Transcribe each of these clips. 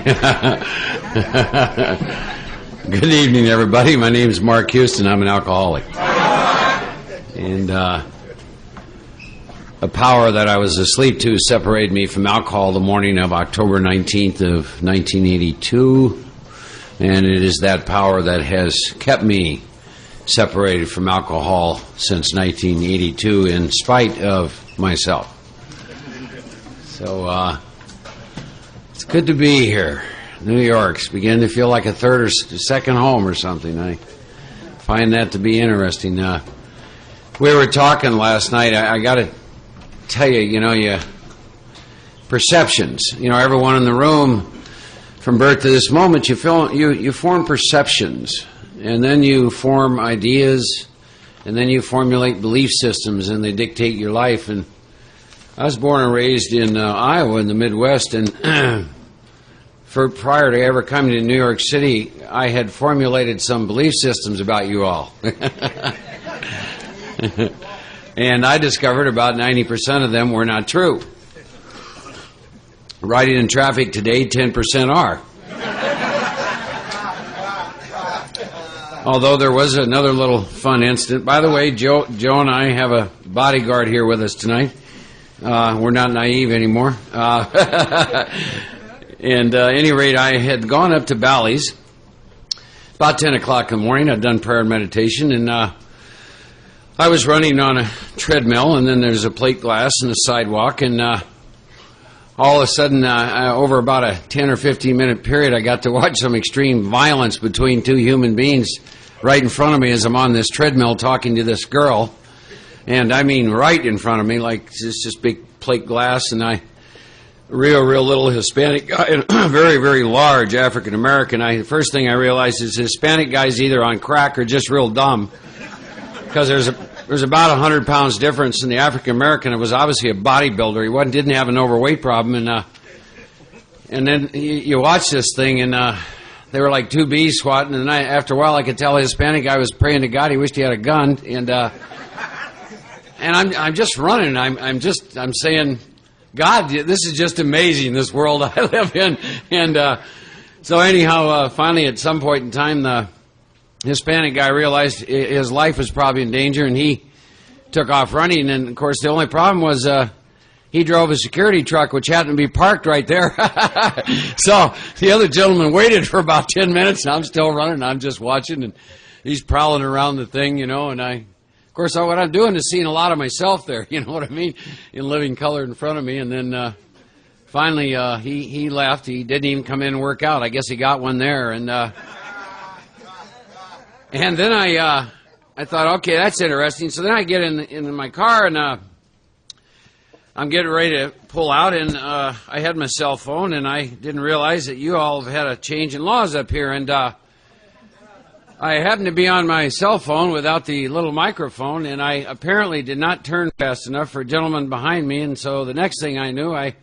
Good evening, everybody. My name is Mark Houston. I'm an alcoholic. And a power that I was asleep to separated me from alcohol the morning of October 19th of 1982. And it is that power that has kept me separated from alcohol since 1982 in spite of myself. So it's good to be here. New York's beginning to feel like a third or second home or something. I find that to be interesting. We were talking last night. I got to tell you, perceptions. Everyone in the room, from birth to this moment, you form perceptions, and then you form ideas, and then you formulate belief systems, and they dictate your life. And I was born and raised in Iowa in the Midwest, and prior to ever coming to New York City, I had formulated some belief systems about you all. And I discovered about 90% of them were not true. Riding in traffic today, 10% are. Although there was another little fun incident. By the way, Joe and I have a bodyguard here with us tonight. We're not naive anymore. And at any rate, I had gone up to Bally's about 10 o'clock in the morning. I'd done prayer and meditation, and I was running on a treadmill, and then there's a plate glass and a sidewalk, and all of a sudden, over about a 10 or 15 minute period, I got to watch some extreme violence between two human beings right in front of me as I'm on this treadmill talking to this girl. And I mean right in front of me, like it's just big plate glass, and real little Hispanic guy, and very, very large African American. The first thing I realized is Hispanic guy's either on crack or just real dumb, because there's about 100 pounds difference in the African American. It was obviously a bodybuilder. He didn't have an overweight problem, and then you watch this thing, and they were like two bees swatting. And after a while, I could tell the Hispanic guy was praying to God. He wished he had a gun, and I'm just running. I'm saying, God, this is just amazing, this world I live in. And so anyhow, finally at some point in time, the Hispanic guy realized his life was probably in danger, and he took off running. And, of course, the only problem was he drove a security truck, which happened to be parked right there. So the other gentleman waited for about 10 minutes, and I'm still running. I'm just watching, and he's prowling around the thing, and of course, what I'm doing is seeing a lot of myself there, you know what I mean, in living color in front of me. And then finally he left. He didn't even come in and work out. I guess he got one there. And then I thought, okay, that's interesting. So then I get in my car, and I'm getting ready to pull out, and I had my cell phone, and I didn't realize that you all have had a change in laws up here. And I happened to be on my cell phone without the little microphone, and I apparently did not turn fast enough for a gentleman behind me, and so the next thing I knew, I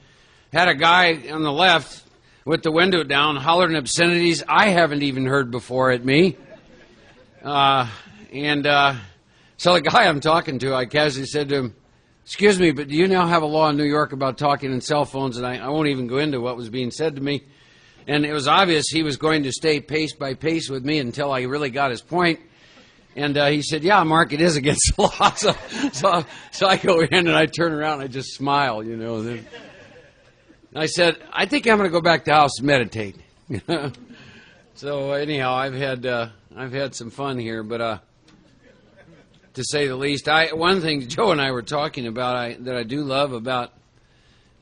had a guy on the left with the window down hollering obscenities I haven't even heard before at me. So the guy I'm talking to, I casually said to him, "Excuse me, but do you now have a law in New York about talking on cell phones?" And I won't even go into what was being said to me. And it was obvious he was going to stay pace by pace with me until I really got his point. And he said, "Yeah, Mark, it is against the law." So I go in, and I turn around, and I just smile, And I said, "I think I'm going to go back to the house and meditate." So anyhow, I've had some fun here, but to say the least, one thing Joe and I were talking about that I do love about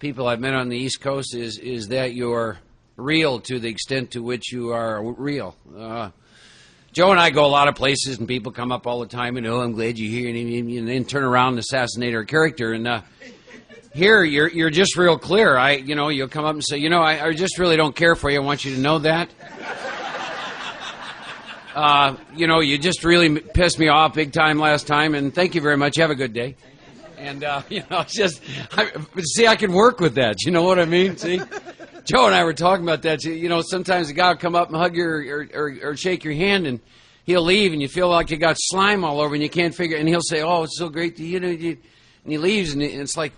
people I've met on the East Coast is that you're real to the extent to which you are real. Joe and I go a lot of places, and people come up all the time, and I'm glad you're here, and then turn around and assassinate our character. And here, you're just real clear. You'll come up and say, I just really don't care for you. I want you to know that. You just really pissed me off big time last time, and thank you very much. Have a good day. And it's just, I can work with that. You know what I mean? See. Joe and I were talking about that. Sometimes a guy will come up and hug you or shake your hand, and he'll leave, and you feel like you got slime all over, and you can't figure. And he'll say, "Oh, it's so great to and he leaves, and it's like,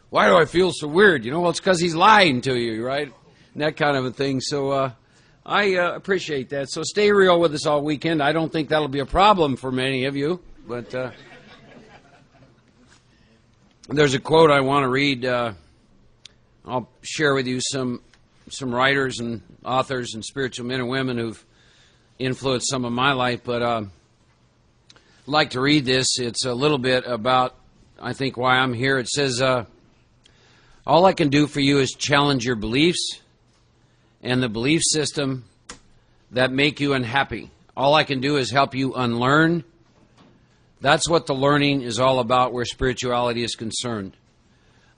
why do I feel so weird? Well, it's because he's lying to you, right? that kind of a thing. So I appreciate that. So stay real with us all weekend. I don't think that'll be a problem for many of you, but there's a quote I want to read. I'll share with you some writers and authors and spiritual men and women who've influenced some of my life, but I'd like to read this. It's a little bit about, I think, why I'm here. It says, all I can do for you is challenge your beliefs and the belief system that make you unhappy. All I can do is help you unlearn. That's what the learning is all about where spirituality is concerned.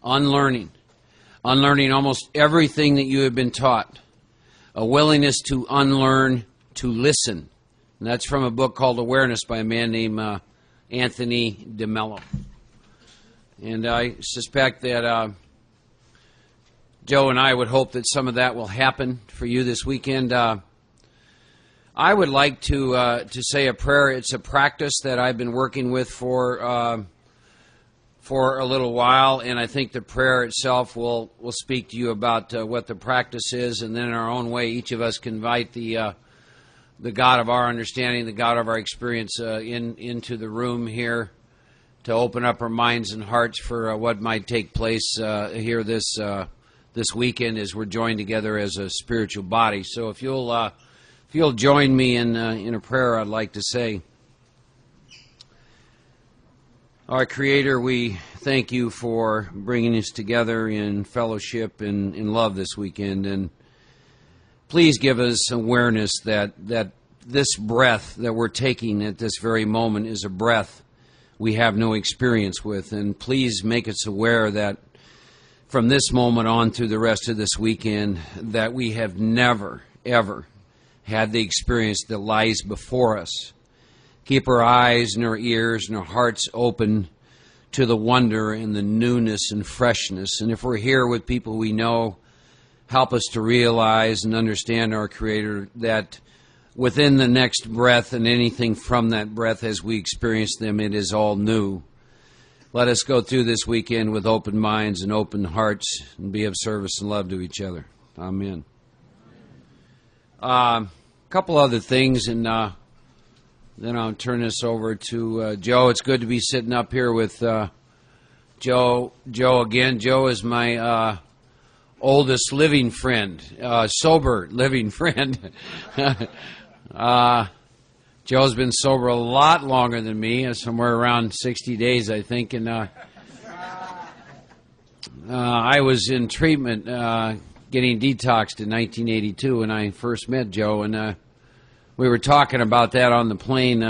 Unlearning. Unlearning almost everything that you have been taught. A willingness to unlearn, to listen. And that's from a book called Awareness by a man named Anthony DeMello. And I suspect that Joe and I would hope that some of that will happen for you this weekend. I would like to say a prayer. It's a practice that I've been working with for a little while, and I think the prayer itself will speak to you about what the practice is, and then in our own way, each of us can invite the God of our understanding, the God of our experience into the room here to open up our minds and hearts for what might take place here this weekend as we're joined together as a spiritual body. So if you'll join me in a prayer, I'd like to say, our Creator, we thank you for bringing us together in fellowship and in love this weekend, and please give us awareness that this breath that we're taking at this very moment is a breath we have no experience with, and please make us aware that from this moment on through the rest of this weekend that we have never, ever had the experience that lies before us. Keep our eyes and our ears and our hearts open to the wonder and the newness and freshness. And if we're here with people we know, help us to realize and understand our Creator that within the next breath and anything from that breath as we experience them, it is all new. Let us go through this weekend with open minds and open hearts and be of service and love to each other. Amen. A couple other things, and then I'll turn this over to Joe. It's good to be sitting up here with Joe again. Joe is my oldest living friend, sober living friend. Joe's been sober a lot longer than me, somewhere around 60 days, I think. And I was in treatment getting detoxed in 1982 when I first met Joe, and we were talking about that on the plane.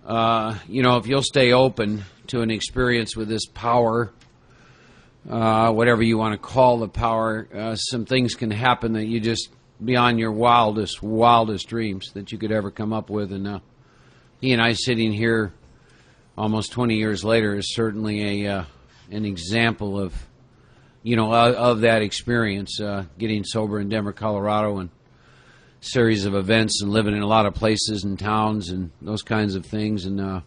If you'll stay open to an experience with this power, whatever you want to call the power, some things can happen that you just beyond your wildest dreams that you could ever come up with. And he and I sitting here almost 20 years later is certainly an example of that experience, getting sober in Denver, Colorado, and series of events and living in a lot of places and towns and those kinds of things. And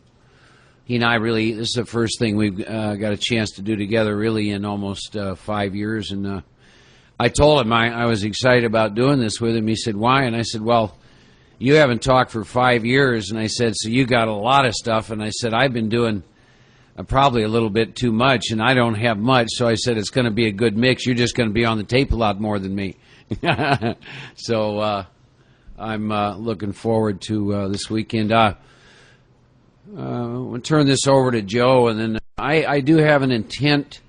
he and I really, this is the first thing we've got a chance to do together really in almost 5 years. And I told him I was excited about doing this with him. He said, why? And I said, well, you haven't talked for 5 years. And I said, so you got a lot of stuff. And I said, I've been doing probably a little bit too much, and I don't have much. So I said, it's going to be a good mix. You're just going to be on the tape a lot more than me. So I'm looking forward to this weekend. We'll turn this over to Joe, and then I do have an intent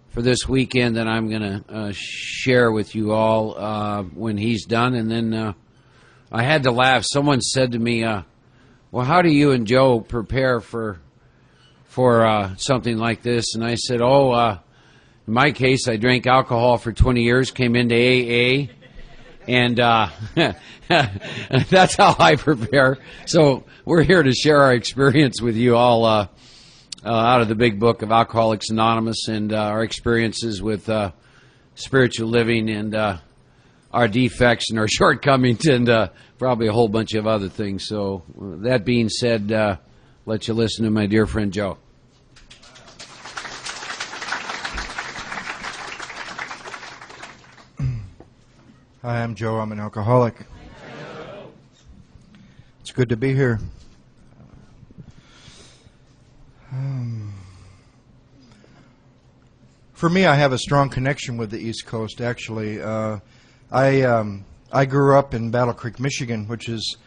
for this weekend that I'm going to share with you all when he's done. And then I had to laugh. Someone said to me, well, how do you and Joe prepare for something like this? And I said, in my case, I drank alcohol for 20 years, came into AA, and that's how I prepare. So we're here to share our experience with you all out of the big book of Alcoholics Anonymous, and our experiences with spiritual living, and our defects and our shortcomings, and probably a whole bunch of other things. So that being said, let you listen to my dear friend Joe. Hi, I'm Joe. I'm an alcoholic. It's good to be here. For me, I have a strong connection with the East Coast, actually. I grew up in Battle Creek, Michigan, which is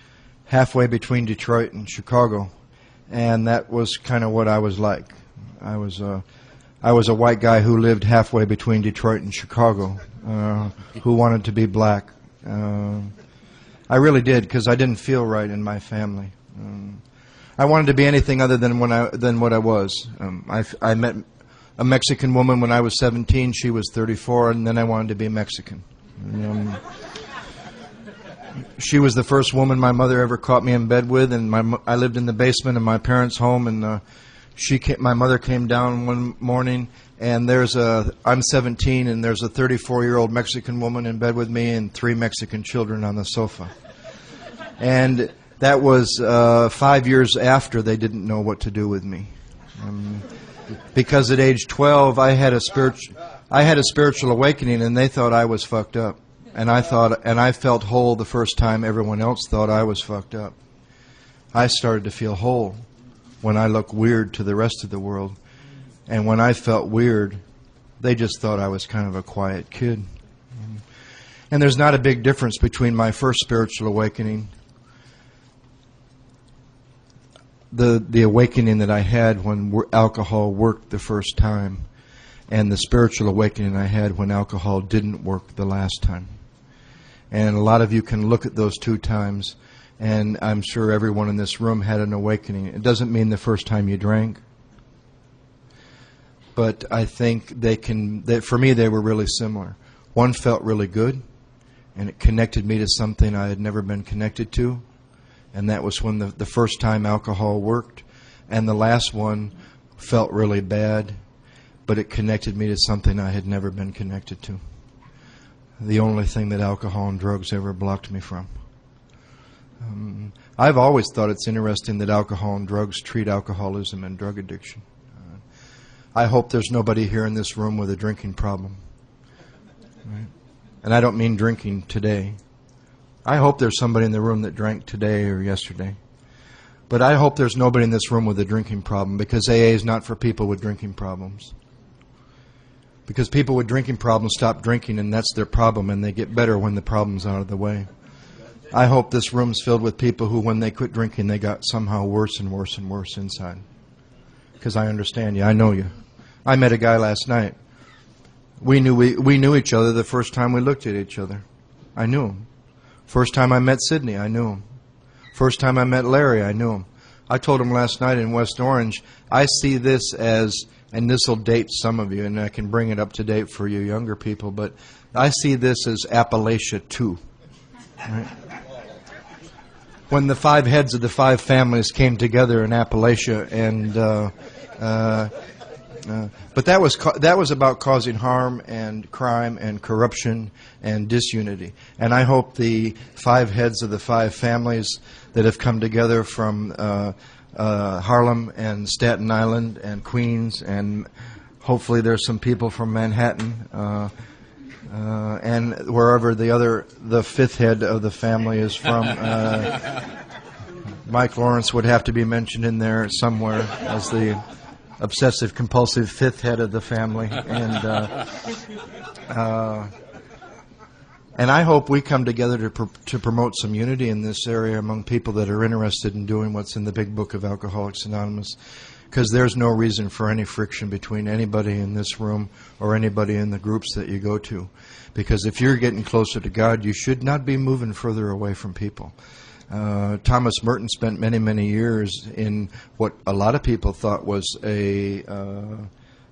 halfway between Detroit and Chicago, and that was kind of what I was like. I was a white guy who lived halfway between Detroit and Chicago, who wanted to be black. I really did, because I didn't feel right in my family. I wanted to be anything other than what I was. I met a Mexican woman when I was 17. She was 34, and then I wanted to be Mexican. She was the first woman my mother ever caught me in bed with, and I lived in the basement of my parents' home, and my mother came down one morning, and I'm 17, and there's a 34-year-old Mexican woman in bed with me and 3 Mexican children on the sofa. And that was 5 years after they didn't know what to do with me. Because at age 12, I had a spiritual awakening, and they thought I was fucked up. And I felt whole the first time everyone else thought I was fucked up. I started to feel whole when I looked weird to the rest of the world. And when I felt weird, they just thought I was kind of a quiet kid. And there's not a big difference between my first spiritual awakening, the awakening that I had when alcohol worked the first time, and the spiritual awakening I had when alcohol didn't work the last time. And a lot of you can look at those 2 times, and I'm sure everyone in this room had an awakening. It doesn't mean the first time you drank, but I think for me they were really similar. One felt really good, and it connected me to something I had never been connected to, and that was when the first time alcohol worked. And the last one felt really bad, but it connected me to something I had never been connected to. The only thing that alcohol and drugs ever blocked me from. I've always thought it's interesting that alcohol and drugs treat alcoholism and drug addiction. I hope there's nobody here in this room with a drinking problem. Right? And I don't mean drinking today. I hope there's somebody in the room that drank today or yesterday. But I hope there's nobody in this room with a drinking problem, because AA is not for people with drinking problems. Because people with drinking problems stop drinking, and that's their problem, and they get better when the problem's out of the way. I hope this room's filled with people who, when they quit drinking, they got somehow worse and worse and worse inside. Because I understand you. I know you. I met a guy last night. We knew each other the first time we looked at each other. I knew him. First time I met Sydney, I knew him. First time I met Larry, I knew him. I told him last night in West Orange, I see this as, and this will date some of you, and I can bring it up to date for you younger people, but I see this as Appalachia 2. Right? When the 5 heads of the 5 families came together in Appalachia, and but that was about causing harm and crime and corruption and disunity. And I hope the 5 heads of the 5 families that have come together from Harlem and Staten Island and Queens, and hopefully there's some people from Manhattan and wherever the 5th head of the family is from. Mike Lawrence would have to be mentioned in there somewhere as the obsessive compulsive 5th head of the family, and I hope we come together to promote some unity in this area among people that are interested in doing what's in the big book of Alcoholics Anonymous, because there's no reason for any friction between anybody in this room or anybody in the groups that you go to, because if you're getting closer to God, you should not be moving further away from people. Thomas Merton spent many, many years in what a lot of people thought was a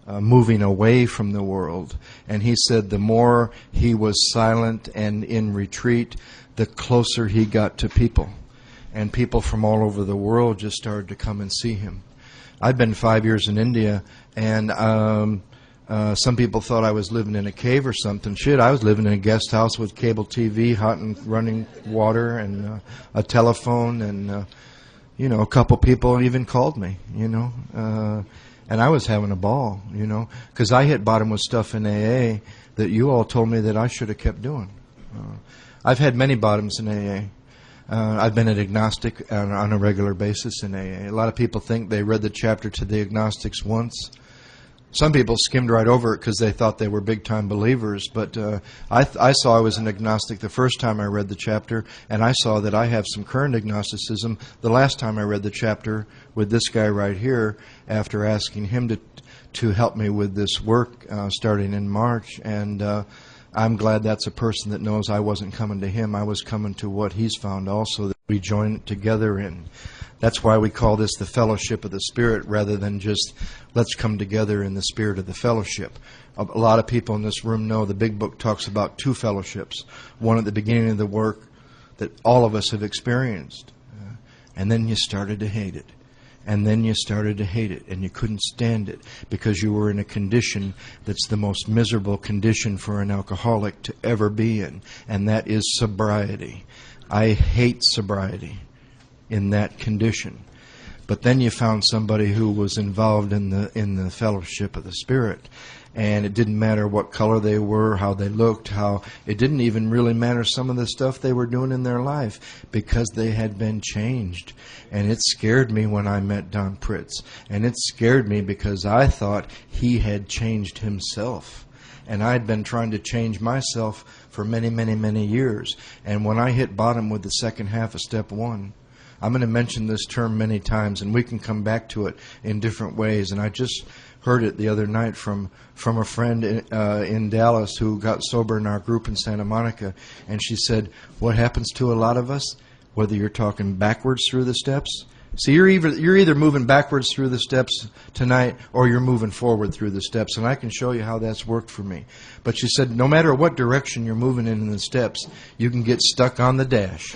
moving away from the world. And he said the more he was silent and in retreat, the closer he got to people. And people from all over the world just started to come and see him. I've been 5 years in India, and some people thought I was living in a cave or something. Shit, I was living in a guest house with cable TV, hot and running water, and a telephone, and a couple people even called me, and I was having a ball, because I hit bottom with stuff in AA that you all told me that I should have kept doing. I've had many bottoms in AA. I've been an agnostic on a regular basis in AA. A lot of people think they read the chapter to the agnostics once. Some people skimmed right over it because they thought they were big-time believers, but I saw I was an agnostic the first time I read the chapter, and I saw that I have some current agnosticism the last time I read the chapter with this guy right here after asking him to help me with this work starting in March, and I'm glad that's a person that knows I wasn't coming to him. I was coming to what he's found also that we join together in. That's why we call this the fellowship of the Spirit rather than just let's come together in the spirit of the fellowship. A lot of people in this room know the Big Book talks about two fellowships. One at the beginning of the work that all of us have experienced. And then you started to hate it. And then you started to hate it. And you couldn't stand it because you were in a condition that's the most miserable condition for an alcoholic to ever be in. And that is sobriety. I hate sobriety in that condition. But then you found somebody who was involved in the fellowship of the Spirit. And it didn't matter what color they were, how they looked, how it didn't even really matter some of the stuff they were doing in their life because they had been changed. And it scared me when I met Don Pritz. And it scared me because I thought he had changed himself. And I'd been trying to change myself for many, many, many years. And when I hit bottom with the second half of step one, I'm going to mention this term many times, and we can come back to it in different ways. And I just heard it the other night from a friend in Dallas who got sober in our group in Santa Monica. And she said, what happens to a lot of us, whether you're talking backwards through the steps? So you're either moving backwards through the steps tonight or you're moving forward through the steps. And I can show you how that's worked for me. But she said, no matter what direction you're moving in the steps, you can get stuck on the dash.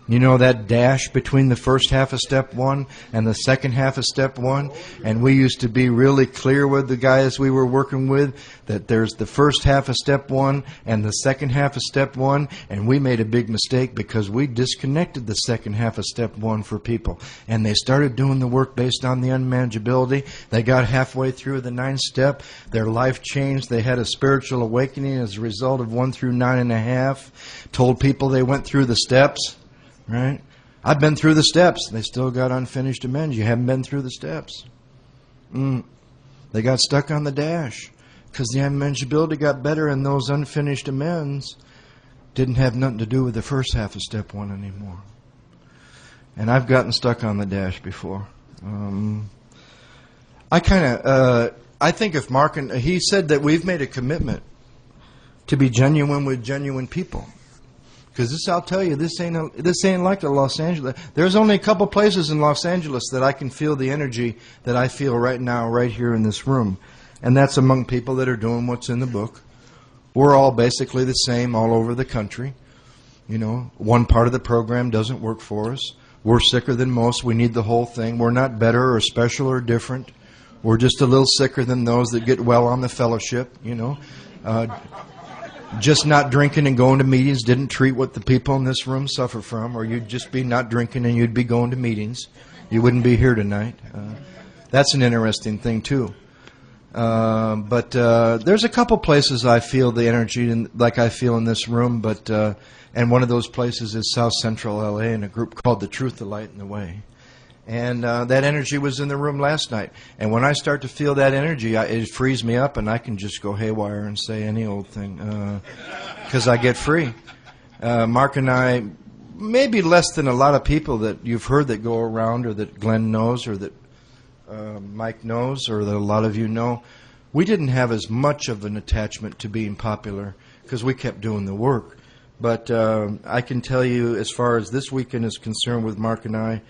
You know that dash between the first half of step one and the second half of step one? And we used to be really clear with the guys we were working with that there's the first half of step one and the second half of step one. And we made a big mistake because we disconnected the second half of step one for people. And they started doing the work based on the unmanageability. They got halfway through the ninth step. Their life changed. They had a spiritual awakening as a result of 1 through 9.5. Told people they went through the steps. Right? I've been through the steps. They still got unfinished amends. You haven't been through the steps. They got stuck on the dash because the unmanageability got better and those unfinished amends didn't have nothing to do with the first half of step one anymore. And I've gotten stuck on the dash before. I think if Mark, and he said that we've made a commitment to be genuine with genuine people. Because this, I'll tell you, this ain't like the Los Angeles. There's only a couple places in Los Angeles that I can feel the energy that I feel right now, right here in this room. And that's among people that are doing what's in the book. We're all basically the same all over the country. You know, one part of the program doesn't work for us. We're sicker than most. We need the whole thing. We're not better or special or different. We're just a little sicker than those that get well on the fellowship, you know. Just not drinking and going to meetings didn't treat what the people in this room suffer from, or you'd just be not drinking and you'd be going to meetings. You wouldn't be here tonight. That's an interesting thing, too. But there's a couple places I feel the energy like I feel in this room, and one of those places is South Central LA in a group called The Truth, the Light, and the Way. And that energy was in the room last night. And when I start to feel that energy, it frees me up, and I can just go haywire and say any old thing because I get free. Mark and I, maybe less than a lot of people that you've heard that go around or that Glenn knows or that Mike knows or that a lot of you know, we didn't have as much of an attachment to being popular because we kept doing the work. But I can tell you, as far as this weekend is concerned with Mark and I,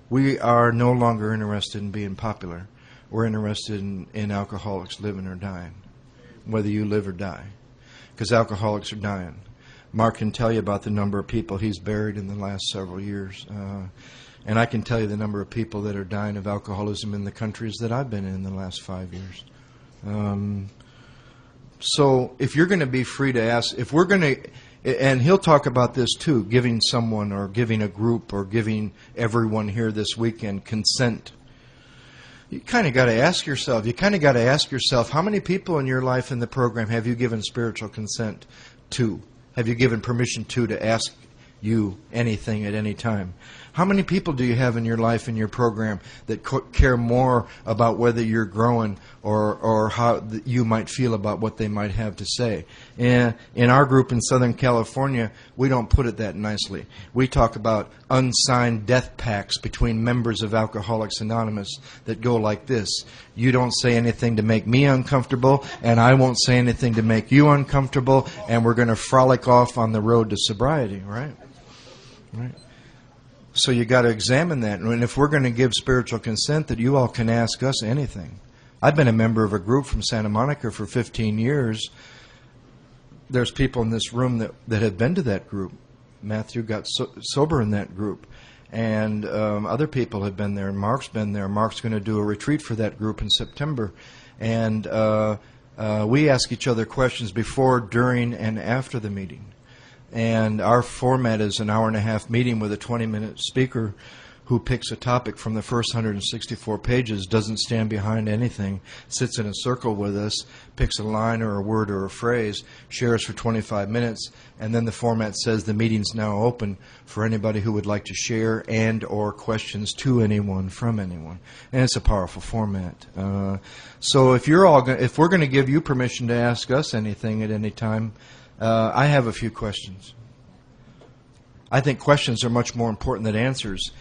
we are no longer interested in being popular. We're interested in alcoholics living or dying, whether you live or die, because alcoholics are dying. Mark can tell you about the number of people he's buried in the last several years. And I can tell you the number of people that are dying of alcoholism in the countries that I've been in the last 5 years. So if you're going to be free to ask, if we're going to, and he'll talk about this too, giving someone or giving a group or giving everyone here this weekend consent. You kind of got to ask yourself, how many people in your life in the program have you given spiritual consent to? Have you given permission to ask you anything at any time? How many people do you have in your life, in your program, that care more about whether you're growing or how you might feel about what they might have to say? And in our group in Southern California, we don't put it that nicely. We talk about unsigned death pacts between members of Alcoholics Anonymous that go like this. You don't say anything to make me uncomfortable, and I won't say anything to make you uncomfortable, and we're going to frolic off on the road to sobriety, right? Right. So you got to examine that. And if we're going to give spiritual consent, that you all can ask us anything. I've been a member of a group from Santa Monica for 15 years. There's people in this room that have been to that group. Matthew got sober in that group. And other people have been there. Mark's been there. Mark's going to do a retreat for that group in September. And we ask each other questions before, during, and after the meeting. And our format is an hour-and-a-half meeting with a 20-minute speaker who picks a topic from the first 164 pages, doesn't stand behind anything, sits in a circle with us, picks a line or a word or a phrase, shares for 25 minutes, and then the format says the meeting's now open for anybody who would like to share and or questions to anyone, from anyone. And it's a powerful format. So if we're going to give you permission to ask us anything at any time, I have a few questions. I think questions are much more important than answers,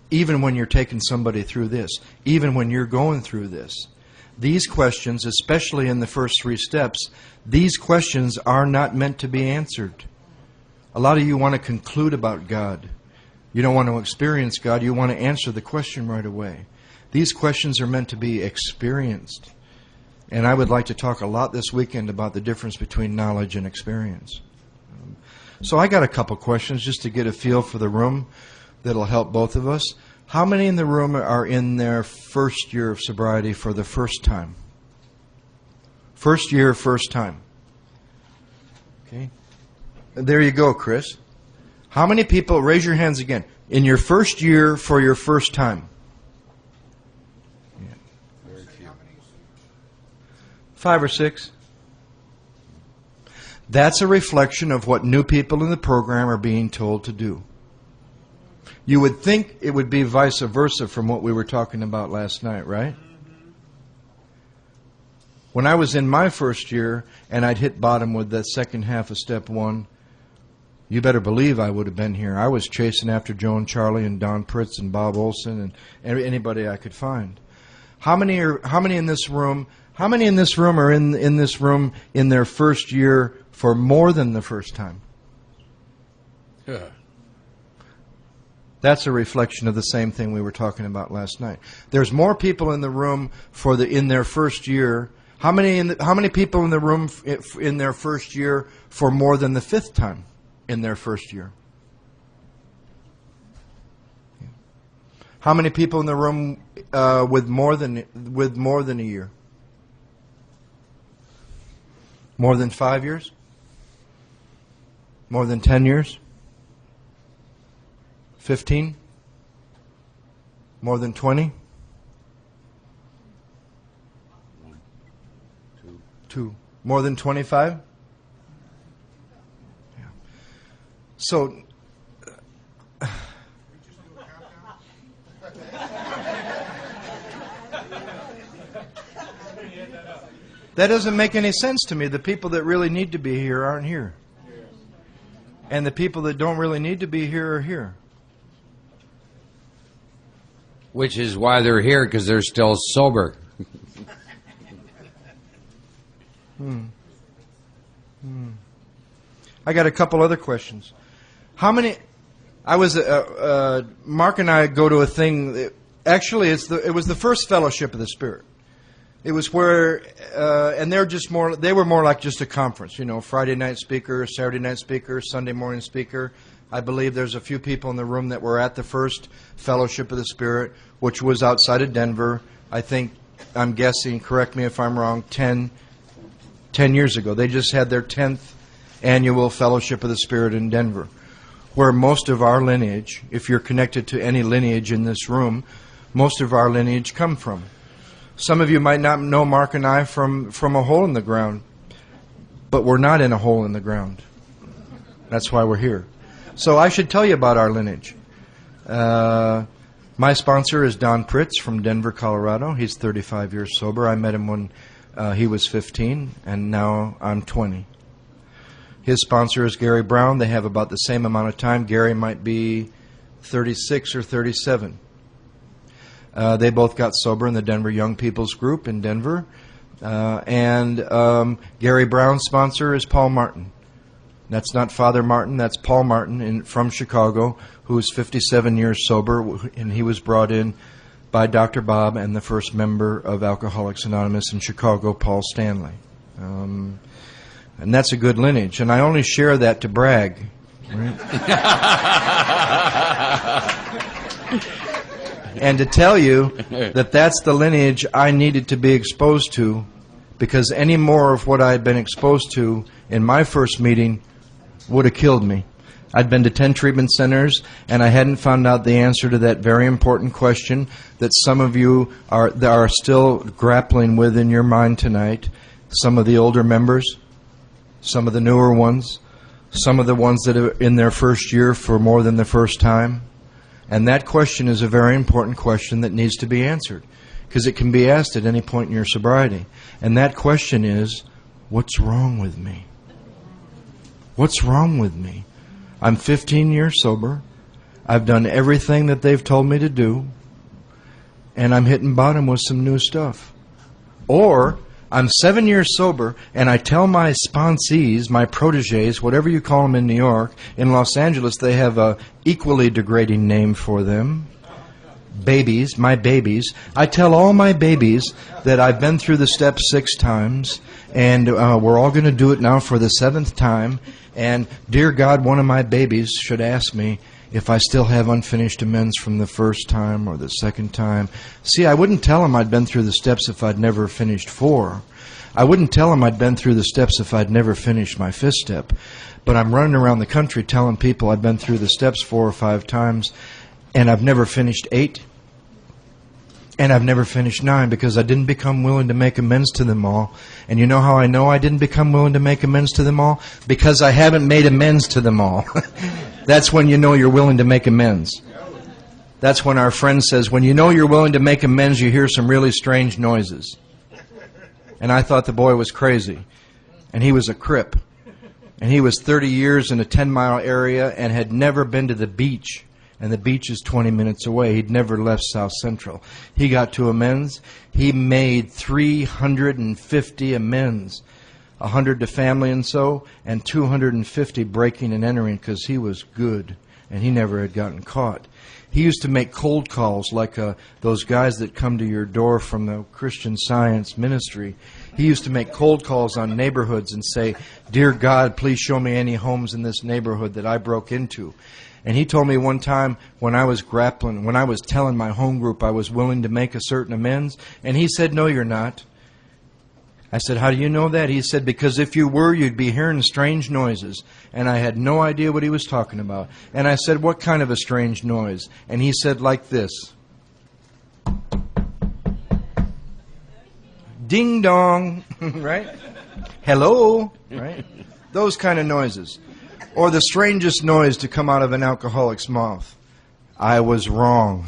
even when you're taking somebody through this, even when you're going through this. These questions, especially in the first 3 steps, these questions are not meant to be answered. A lot of you want to conclude about God. You don't want to experience God. You want to answer the question right away. These questions are meant to be experienced. And I would like to talk a lot this weekend about the difference between knowledge and experience. So I got a couple questions just to get a feel for the room that'll help both of us. How many in the room are in their first year of sobriety for the first time? First year, first time. Okay. There you go, Chris. How many people, raise your hands again, in your first year for your first time? 5 or 6. That's a reflection of what new people in the program are being told to do. You would think it would be vice versa from what we were talking about last night, right? When I was in my first year and I'd hit bottom with that second half of step 1, you better believe I would have been here. I was chasing after Joan Charlie and Don Pritz and Bob Olson and anybody I could find. How many in this room? How many in this room are in this room in their first year for more than the first time? Yeah. That's a reflection of the same thing we were talking about last night. There's more people in the room in their first year. How many people in the room in their first year for more than the 5th time in their first year? How many people in the room with more than a year? More than 5 years? More than 10 years? 15? More than 20? 2. More than 25? Yeah. So, that doesn't make any sense to me. The people that really need to be here aren't here. And the people that don't really need to be here are here. Which is why they're here, because they're still sober. I got a couple other questions. How many? Mark and I go to a thing. Actually, it was the first Fellowship of the Spirit. It was where, and they were more like just a conference, Friday night speaker, Saturday night speaker, Sunday morning speaker. I believe there's a few people in the room that were at the first Fellowship of the Spirit, which was outside of Denver. I think, I'm guessing, correct me if I'm wrong, 10 years ago. They just had their 10th annual Fellowship of the Spirit in Denver, where most of our lineage, if you're connected to any lineage in this room, most of our lineage come from. Some of you might not know Mark and I from a hole in the ground, but we're not in a hole in the ground. That's why we're here. So I should tell you about our lineage. My sponsor is Don Pritz from Denver, Colorado. He's 35 years sober. I met him when he was 15, and now I'm 20. His sponsor is Gary Brown. They have about the same amount of time. Gary might be 36 or 37. They both got sober in the Denver Young People's Group in Denver. And Gary Brown's sponsor is Paul Martin. That's not Father Martin. That's Paul Martin from Chicago, who is 57 years sober, and he was brought in by Dr. Bob and the first member of Alcoholics Anonymous in Chicago, Paul Stanley. And that's a good lineage. And I only share that to brag. Right? And to tell you that that's the lineage I needed to be exposed to, because any more of what I had been exposed to in my first meeting would have killed me. I'd been to 10 treatment centers, and I hadn't found out the answer to that very important question that some of you are still grappling with in your mind tonight. Some of the older members, some of the newer ones, some of the ones that are in their first year for more than the first time. And that question is a very important question that needs to be answered, because it can be asked at any point in your sobriety. And that question is, what's wrong with me? What's wrong with me? I'm 15 years sober. I've done everything that they've told me to do, and I'm hitting bottom with some new stuff. Or I'm 7 years sober, and I tell my sponsees, my proteges, whatever you call them in New York, in Los Angeles they have a equally degrading name for them. Babies, my babies. I tell all my babies that I've been through the steps 6 times, and we're all going to do it now for the 7th time. And, dear God, one of my babies should ask me if I still have unfinished amends from the first time or the second time. See, I wouldn't tell him I'd been through the steps if I'd never finished 4. I wouldn't tell him I'd been through the steps if I'd never finished my 5th step. But I'm running around the country telling people I've been through the steps 4 or 5 times, and I've never finished 8. And I've never finished 9 because I didn't become willing to make amends to them all. And you know how I know I didn't become willing to make amends to them all? Because I haven't made amends to them all. That's when you know you're willing to make amends. That's when our friend says, when you know you're willing to make amends, you hear some really strange noises. And I thought the boy was crazy. And he was a Crip. And he was 30 years in a 10-mile area and had never been to the beach. And the beach is 20 minutes away. He'd never left South Central. He got to amends. He made 350 amends. 100 to family and so, and 250 breaking and entering because he was good and he never had gotten caught. He used to make cold calls like those guys that come to your door from the Christian Science Ministry. He used to make cold calls on neighborhoods and say, "Dear God, please show me any homes in this neighborhood that I broke into." And he told me one time when I was grappling, when I was telling my home group I was willing to make a certain amends, and he said, "No, you're not." I said, "How do you know that?" He said, "Because if you were, you'd be hearing strange noises." And I had no idea what he was talking about. And I said, "What kind of a strange noise?" And he said, "Like this. Ding dong," right? Hello, right? Those kind of noises. Or the strangest noise to come out of an alcoholic's mouth. I was wrong.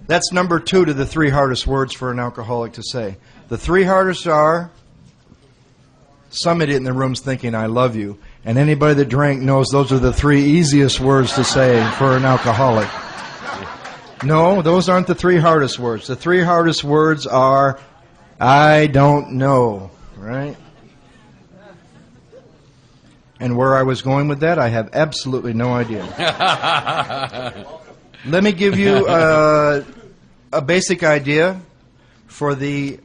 That's number 2 to the 3 hardest words for an alcoholic to say. The 3 hardest are, some idiot in the room's thinking, "I love you." And anybody that drank knows those are the 3 easiest words to say for an alcoholic. No, those aren't the 3 hardest words. The 3 hardest words are, "I don't know," right? And where I was going with that, I have absolutely no idea. Let me give you a basic idea for the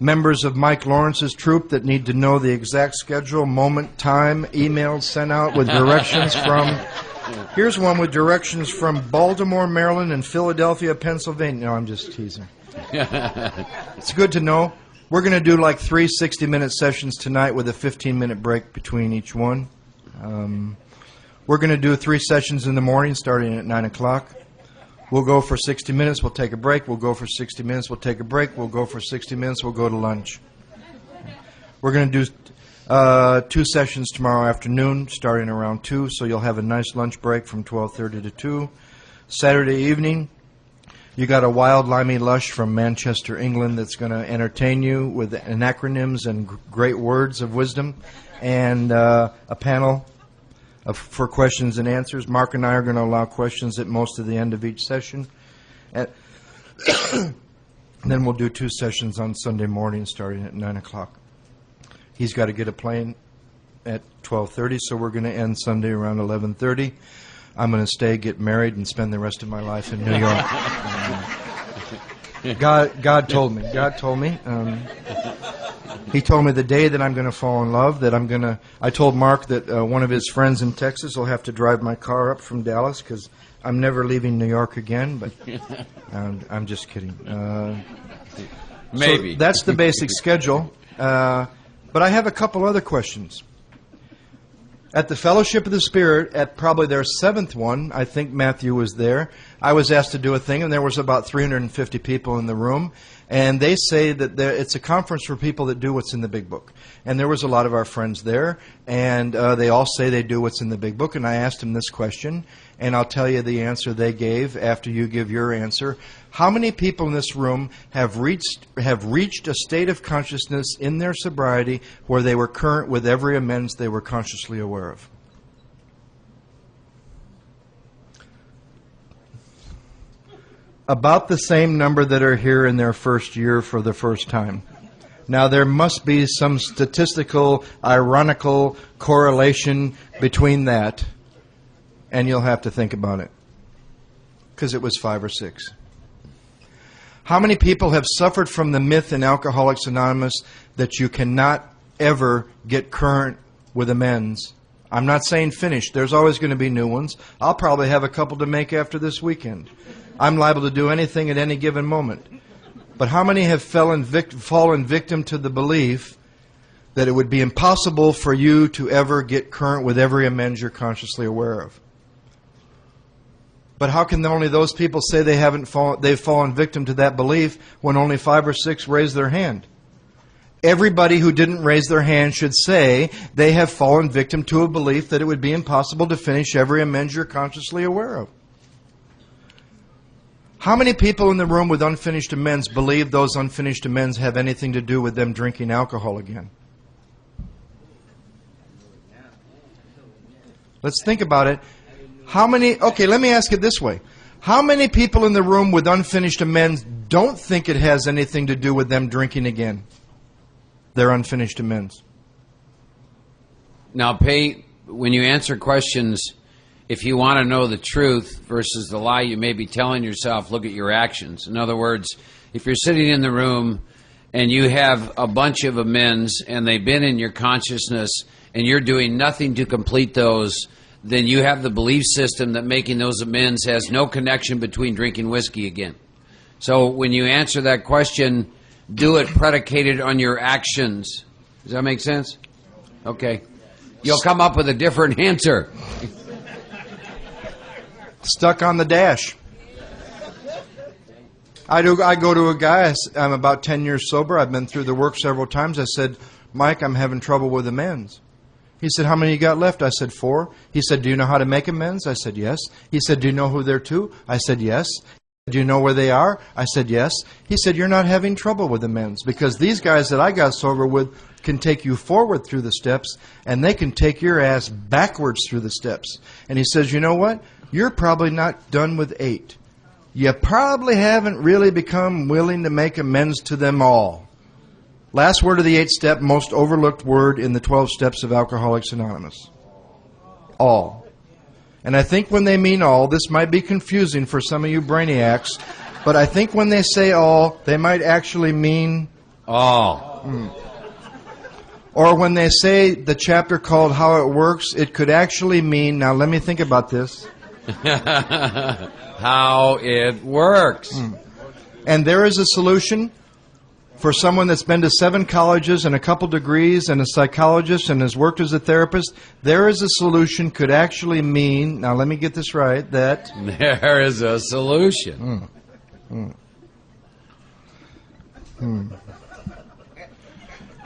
members of Mike Lawrence's troop that need to know the exact schedule, moment, time, emails sent out with directions from... Here's one with directions from Baltimore, Maryland, and Philadelphia, Pennsylvania. No, I'm just teasing. It's good to know. We're going to do like 3 60-minute sessions tonight with a 15-minute break between each one. We're going to do 3 sessions in the morning starting at 9 o'clock. We'll go for 60 minutes, we'll take a break. We'll go for 60 minutes, we'll take a break. We'll go for 60 minutes, we'll go to lunch. We're going to do 2 sessions tomorrow afternoon, starting around 2, so you'll have a nice lunch break from 12:30 to 2. Saturday evening, you got a wild limey lush from Manchester, England that's going to entertain you with acronyms and great words of wisdom, and a panel for questions and answers. Mark and I are going to allow questions at most of the end of each session. And then we'll do 2 sessions on Sunday morning starting at 9 o'clock. He's got to get a plane at 12:30, so we're going to end Sunday around 11:30. I'm going to stay, get married, and spend the rest of my life in New York. God told me. He told me the day that I'm going to fall in love, that I told Mark that one of his friends in Texas will have to drive my car up from Dallas because I'm never leaving New York again, but I'm just kidding. Maybe. So that's the basic schedule. But I have a couple other questions. At the Fellowship of the Spirit, at probably their 7th one, I think Matthew was there, I was asked to do a thing, and there was about 350 people in the room. And they say that it's a conference for people that do what's in the big book. And there was a lot of our friends there, and they all say they do what's in the big book. And I asked them this question, and I'll tell you the answer they gave after you give your answer. How many people in this room have reached a state of consciousness in their sobriety where they were current with every amends they were consciously aware of? About the same number that are here in their first year for the first time. Now, there must be some statistical, ironical correlation between that, and you'll have to think about it, because it was 5 or 6. How many people have suffered from the myth in Alcoholics Anonymous that you cannot ever get current with amends? I'm not saying finished. There's always going to be new ones. I'll probably have a couple to make after this weekend. I'm liable to do anything at any given moment. But how many have fallen victim to the belief that it would be impossible for you to ever get current with every amends you're consciously aware of? But how can only those people say they've fallen victim to that belief when only 5 or 6 raise their hand? Everybody who didn't raise their hand should say they have fallen victim to a belief that it would be impossible to finish every amends you're consciously aware of. How many people in the room with unfinished amends believe those unfinished amends have anything to do with them drinking alcohol again? Let's think about it. Okay, let me ask it this way. How many people in the room with unfinished amends don't think it has anything to do with them drinking again? Their unfinished amends. Now, when you answer questions, if you want to know the truth versus the lie you may be telling yourself, look at your actions. In other words, if you're sitting in the room and you have a bunch of amends and they've been in your consciousness and you're doing nothing to complete those, then you have the belief system that making those amends has no connection between drinking whiskey again. So when you answer that question, do it predicated on your actions. Does that make sense? Okay. You'll come up with a different answer. Stuck on the dash. I go to a guy, I'm about 10 years sober, I've been through the work several times. I said, Mike, I'm having trouble with amends. He said, how many you got left? I said, 4. He said, do you know how to make amends? I said, yes. He said, do you know who they're to? I said, yes. Do you know where they are? I said, yes. He said, you're not having trouble with amends because these guys that I got sober with can take you forward through the steps and they can take your ass backwards through the steps. And he says, you know what? You're probably not done with 8. You probably haven't really become willing to make amends to them all. Last word of the 8-step, most overlooked word in the 12 steps of Alcoholics Anonymous. All. And I think when they mean all, this might be confusing for some of you brainiacs, but I think when they say all, they might actually mean all. Or when they say the chapter called How It Works, it could actually mean, now let me think about this. How it works. And there is a solution. For someone that's been to 7 colleges and a couple degrees and a psychologist and has worked as a therapist, there is a solution could actually mean, now let me get this right, that... There is a solution.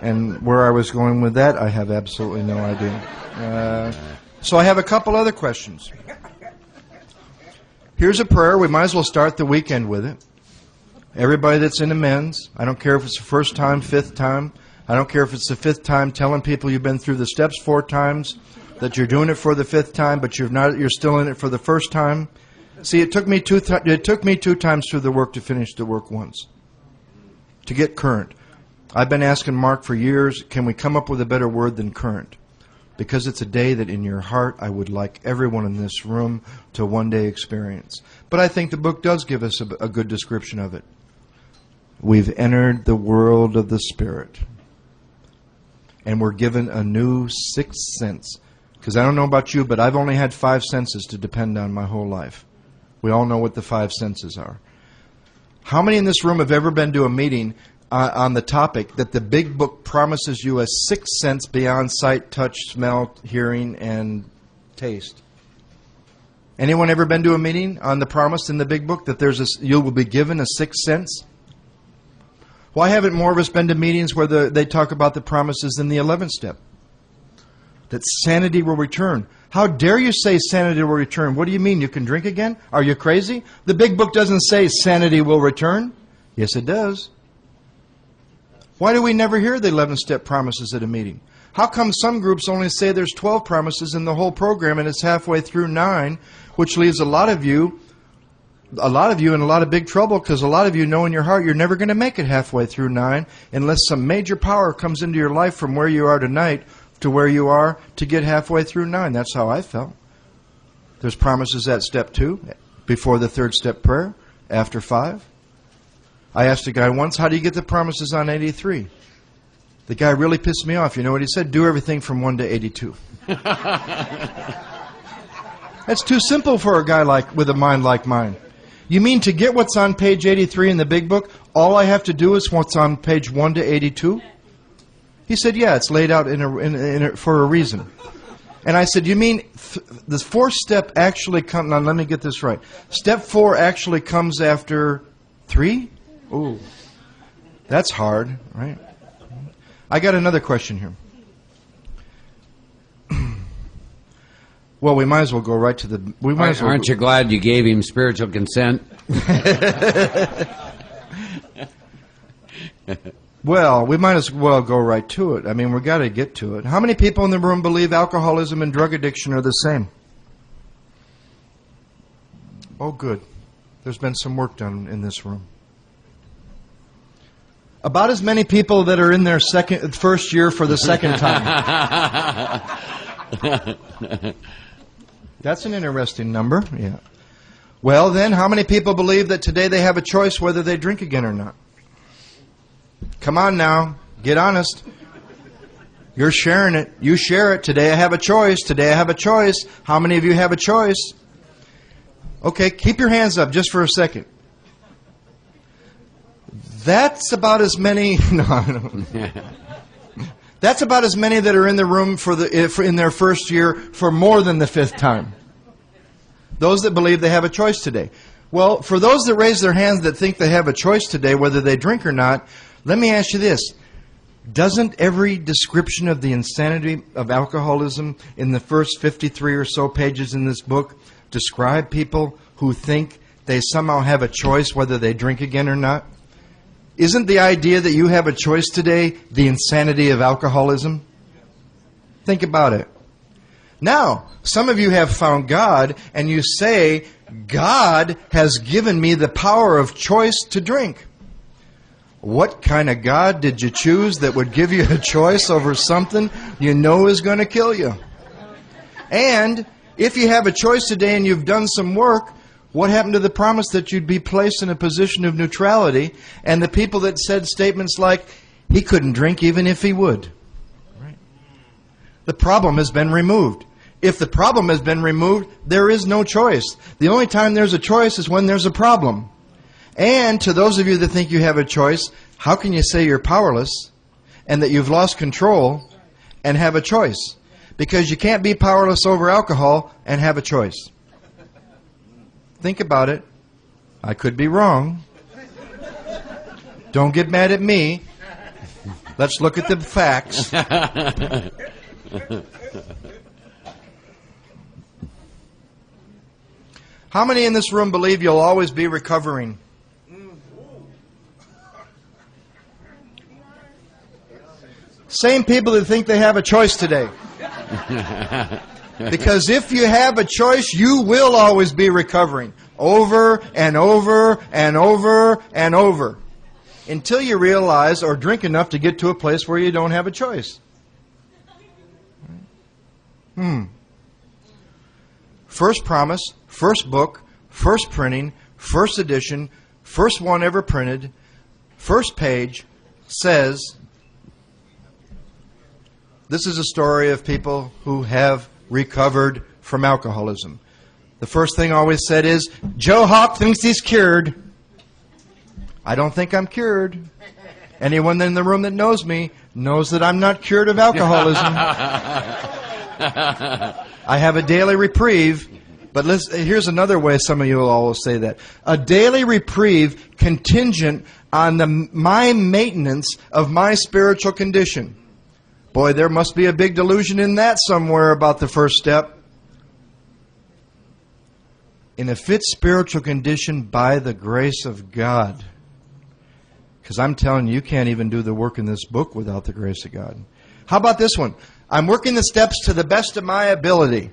And where I was going with that, I have absolutely no idea. So I have a couple other questions. Here's a prayer. We might as well start the weekend with it. Everybody that's in amends, I don't care if it's the first time, 5th time, I don't care if it's the 5th time, telling people you've been through the steps 4 times, that you're doing it for the 5th time, but you're still in it for the first time. See, it took me 2 times through the work to finish the work once, to get current. I've been asking Mark for years, can we come up with a better word than current? Because it's a day that in your heart I would like everyone in this room to one day experience. But I think the book does give us a good description of it. We've entered the world of the Spirit. And we're given a new 6th sense. Because I don't know about you, but I've only had 5 senses to depend on my whole life. We all know what the 5 senses are. How many in this room have ever been to a meeting on the topic that the big book promises you a 6th sense beyond sight, touch, smell, hearing, and taste? Anyone ever been to a meeting on the promise in the big book that you will be given a 6th sense? Why haven't more of us been to meetings where they talk about the promises in the 11th step? That sanity will return. How dare you say sanity will return? What do you mean? You can drink again? Are you crazy? The big book doesn't say sanity will return. Yes, it does. Why do we never hear the 11th step promises at a meeting? How come some groups only say there's 12 promises in the whole program and it's halfway through 9, which leaves a lot of you in a lot of big trouble, because a lot of you know in your heart you're never going to make it halfway through 9 unless some major power comes into your life from where you are tonight to where you are to get halfway through 9. That's how I felt. There's promises at step 2, before the 3rd step prayer, after 5. I asked a guy once, how do you get the promises on 83? The guy really pissed me off. You know what he said? Do everything from 1 to 82. That's too simple for a guy with a mind like mine. You mean to get what's on page 83 in the big book, all I have to do is what's on page 1 to 82? He said, yeah, it's laid out for a reason. And I said, you mean the 4th step actually comes... Now, let me get this right. Step 4 actually comes after 3? Ooh, that's hard, right? I got another question here. Well, we might as well go right to the... Aren't you glad you gave him spiritual consent? Well, we might as well go right to it. I mean, we've got to get to it. How many people in the room believe alcoholism and drug addiction are the same? Oh, good. There's been some work done in this room. About as many people that are in their first year for the second time. That's an interesting number. Yeah. Well, then, how many people believe that today they have a choice whether they drink again or not? Come on now. Get honest. You're sharing it. You share it. Today I have a choice. Today I have a choice. How many of you have a choice? Okay, keep your hands up just for a second. That's about as many... No. That's about as many that are in the room in their first year for more than the 5th time. Those that believe they have a choice today. Well, for those that raise their hands that think they have a choice today, whether they drink or not, let me ask you this. Doesn't every description of the insanity of alcoholism in the first 53 or so pages in this book describe people who think they somehow have a choice whether they drink again or not? Isn't the idea that you have a choice today the insanity of alcoholism? Think about it. Now, some of you have found God, and you say, God has given me the power of choice to drink. What kind of God did you choose that would give you a choice over something you know is going to kill you? And if you have a choice today and you've done some work, what happened to the promise that you'd be placed in a position of neutrality, and the people that said statements like, he couldn't drink even if he would? Right. The problem has been removed. If the problem has been removed, there is no choice. The only time there's a choice is when there's a problem. And to those of you that think you have a choice, how can you say you're powerless and that you've lost control and have a choice? Because you can't be powerless over alcohol and have a choice. Think about it. I could be wrong. Don't get mad at me. Let's look at the facts. How many in this room believe you'll always be recovering? Same people that think they have a choice today. Because if you have a choice, you will always be recovering. Over and over and over and over. Until you realize or drink enough to get to a place where you don't have a choice. First promise, first book, first printing, first edition, first one ever printed, first page says, this is a story of people who have recovered from alcoholism. The first thing always said is, Joe Hawk thinks he's cured. I don't think I'm cured. Anyone in the room that knows me knows that I'm not cured of alcoholism. I have a daily reprieve. But here's another way some of you will always say that. A daily reprieve contingent on my maintenance of my spiritual condition. Boy, there must be a big delusion in that somewhere about the first step. In a fit spiritual condition by the grace of God. Because I'm telling you, you can't even do the work in this book without the grace of God. How about this one? I'm working the steps to the best of my ability.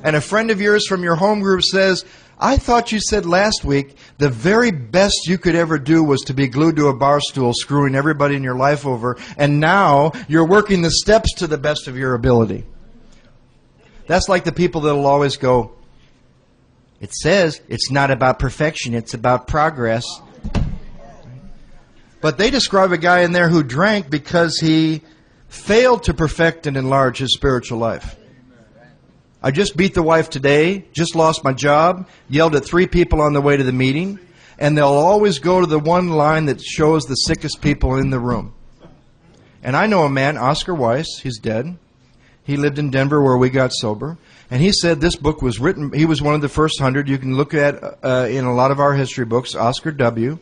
And a friend of yours from your home group says, I thought you said last week the very best you could ever do was to be glued to a bar stool, screwing everybody in your life over, and now you're working the steps to the best of your ability. That's like the people that will always go, it says it's not about perfection, it's about progress. But they describe a guy in there who drank because he failed to perfect and enlarge his spiritual life. I just beat the wife today, just lost my job, yelled at 3 people on the way to the meeting, and they'll always go to the one line that shows the sickest people in the room. And I know a man, Oscar Weiss, he's dead. He lived in Denver where we got sober. And he said this book was written, he was one of the first 100. You can look at in a lot of our history books, Oscar W.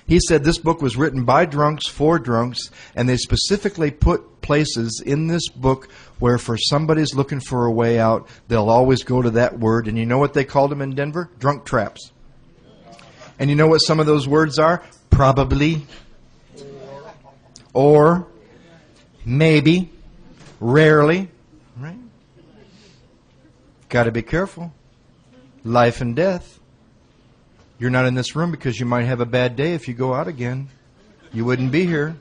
He said this book was written by drunks for drunks, and they specifically put places in this book where for somebody's looking for a way out, they'll always go to that word. And you know what they called them in Denver? Drunk traps. And you know what some of those words are? Probably, or, maybe, rarely. Right? Got to be careful. Life and death. You're not in this room because you might have a bad day if you go out again. You wouldn't be here.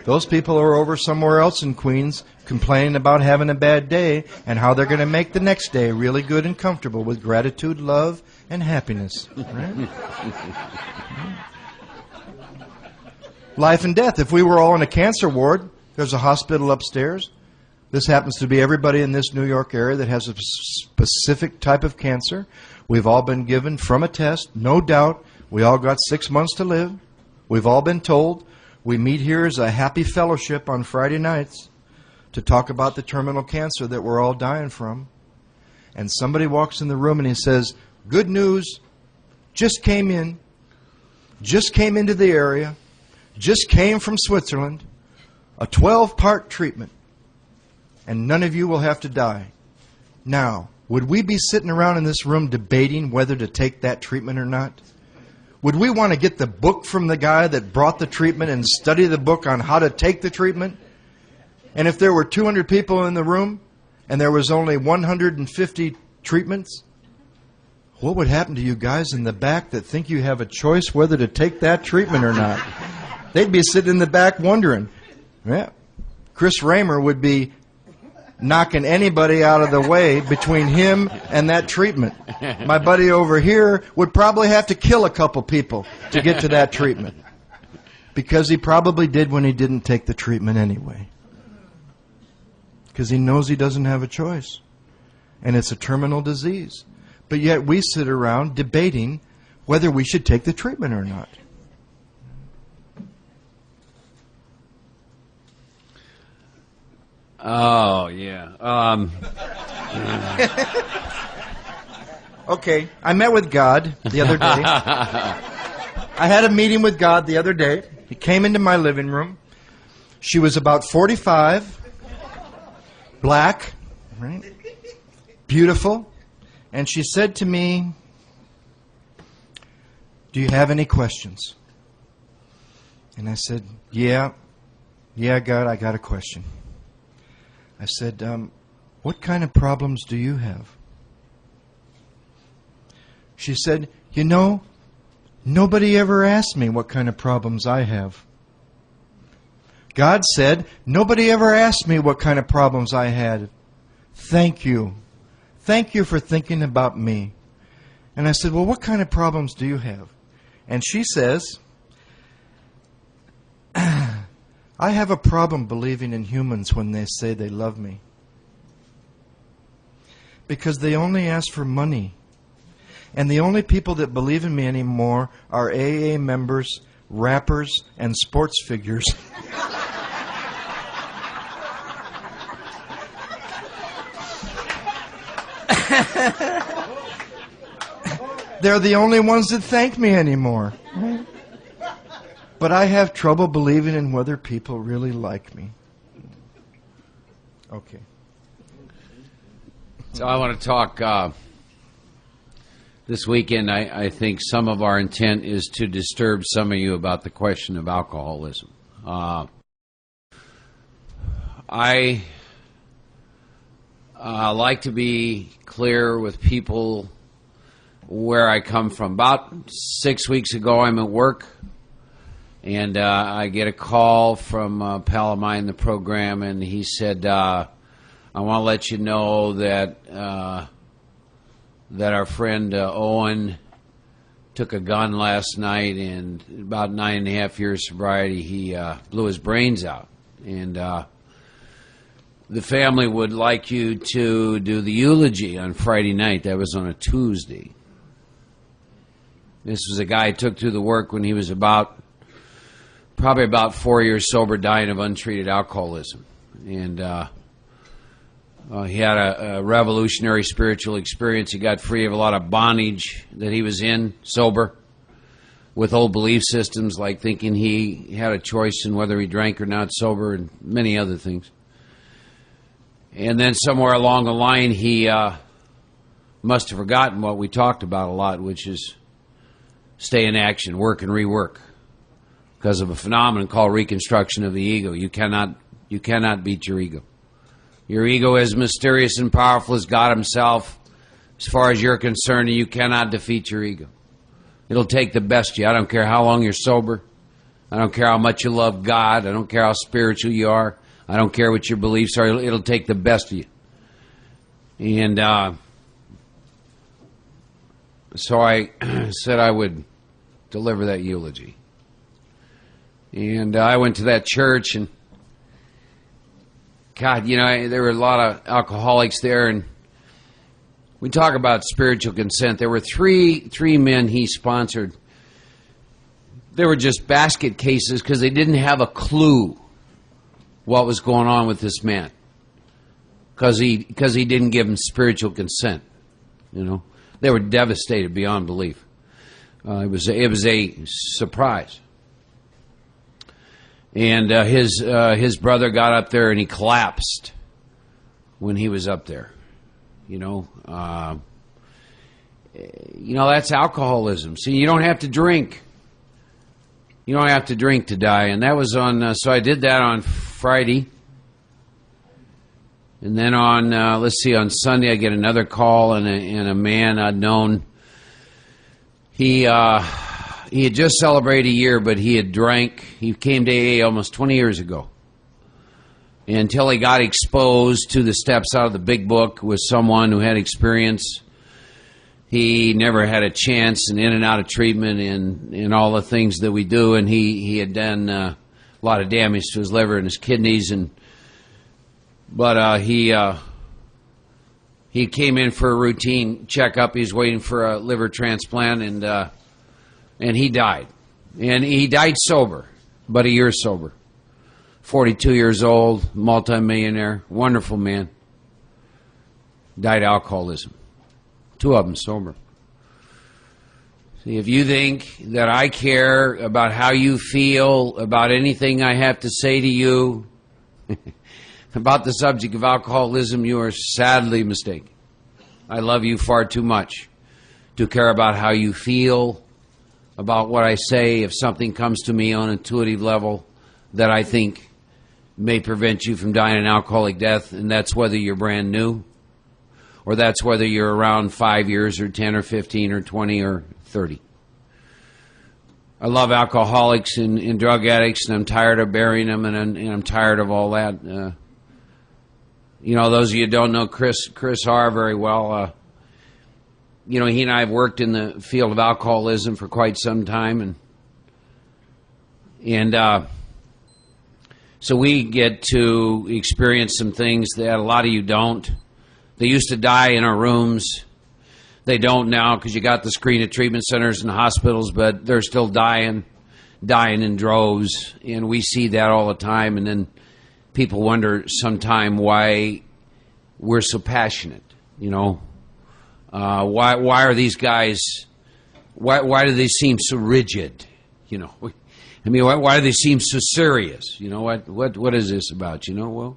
Those people are over somewhere else in Queens complaining about having a bad day and how they're going to make the next day really good and comfortable with gratitude, love, and happiness. Right? Life and death. If we were all in a cancer ward, there's a hospital upstairs. This happens to be everybody in this New York area that has a specific type of cancer. We've all been given from a test, no doubt. We all got 6 months to live. We've all been told. We meet here as a happy fellowship on Friday nights to talk about the terminal cancer that we're all dying from. And somebody walks in the room and he says, good news, just came into the area, just came from Switzerland, a 12-part treatment, and none of you will have to die. Now, would we be sitting around in this room debating whether to take that treatment or not? Would we want to get the book from the guy that brought the treatment and study the book on how to take the treatment? And if there were 200 people in the room and there was only 150 treatments, what would happen to you guys in the back that think you have a choice whether to take that treatment or not? They'd be sitting in the back wondering. Yeah. Chris Raymer would be knocking anybody out of the way between him and that treatment. My buddy over here would probably have to kill a couple people to get to that treatment. Because he probably did when he didn't take the treatment anyway. Because he knows he doesn't have a choice. And it's a terminal disease. But yet we sit around debating whether we should take the treatment or not. Oh, yeah. Okay, I met with God the other day. I had a meeting with God the other day. He came into my living room. She was about 45, black, right? Beautiful. And she said to me, "Do you have any questions?" And I said, Yeah, God, I got a question. I said, "What kind of problems do you have?" She said, "You know, nobody ever asked me what kind of problems I have." God said, "Nobody ever asked me what kind of problems I had. Thank you. Thank you for thinking about me." And I said, "Well, what kind of problems do you have?" And she says, "I have a problem believing in humans when they say they love me. Because they only ask for money. And the only people that believe in me anymore are AA members, rappers, and sports figures." They're the only ones that thank me anymore. But I have trouble believing in whether people really like me. Okay. So I want to talk this weekend. I think some of our intent is to disturb some of you about the question of alcoholism. I like to be clear with people where I come from. About 6 weeks ago, I'm at work, and I get a call from a pal of mine in the program, and he said, "I want to let you know that our friend Owen took a gun last night, and about 9.5 years sobriety, he blew his brains out. And the family would like you to do the eulogy on Friday night." That was on a Tuesday. This was a guy who took to the work when he was probably about 4 years sober, dying of untreated alcoholism. And he had a revolutionary spiritual experience. He got free of a lot of bondage that he was in, sober, with old belief systems like thinking he had a choice in whether he drank or not sober, and many other things. And then somewhere along the line, he must have forgotten what we talked about a lot, which is stay in action, work and rework, because of a phenomenon called reconstruction of the ego. You cannot beat your ego. Your ego is mysterious and powerful as God himself. As far as you're concerned, you cannot defeat your ego. It'll take the best of you. I don't care how long you're sober. I don't care how much you love God. I don't care how spiritual you are. I don't care what your beliefs are. It'll take the best of you. And so I said I would deliver that eulogy. And I went to that church, and God, there were a lot of alcoholics there, and we talk about spiritual consent. There were three men he sponsored. They were just basket cases because they didn't have a clue what was going on with this man, because he didn't give them spiritual consent. They were devastated beyond belief. It was a surprise. And his brother got up there and he collapsed when he was up there. That's alcoholism. See, you don't have to drink. You don't have to drink to die. And that was on. So I did that on Friday. And then on Sunday I get another call, and a man I'd known. He had just celebrated a year, but he had drank. He came to AA almost 20 years ago. Until he got exposed to the steps out of the big book with someone who had experience, he never had a chance, and in and out of treatment and all the things that we do. And he had done a lot of damage to his liver and his kidneys. But he came in for a routine checkup. He was waiting for a liver transplant, and and he died. And he died sober, but a year sober. 42 years old, multimillionaire, wonderful man. Died of alcoholism. 2 of them sober. See, if you think that I care about how you feel about anything I have to say to you about the subject of alcoholism, you are sadly mistaken. I love you far too much to care about how you feel about what I say if something comes to me on an intuitive level that I think may prevent you from dying an alcoholic death, and that's whether you're brand new or that's whether you're around 5 years or 10 or 15 or 20 or 30. I love alcoholics and drug addicts, and I'm tired of burying them, and I'm tired of all that. You know, those of you who don't know Chris Harr very well, you know, he and I have worked in the field of alcoholism for quite some time, and so we get to experience some things that a lot of you don't. They used to die in our rooms. They don't now because you got the screen at treatment centers and hospitals, but they're still dying in droves, and we see that all the time. And then people wonder sometime why we're so passionate. You know, why are these guys? Why do they seem so rigid? You know, I mean, why do they seem so serious? You know, what is this about? You know,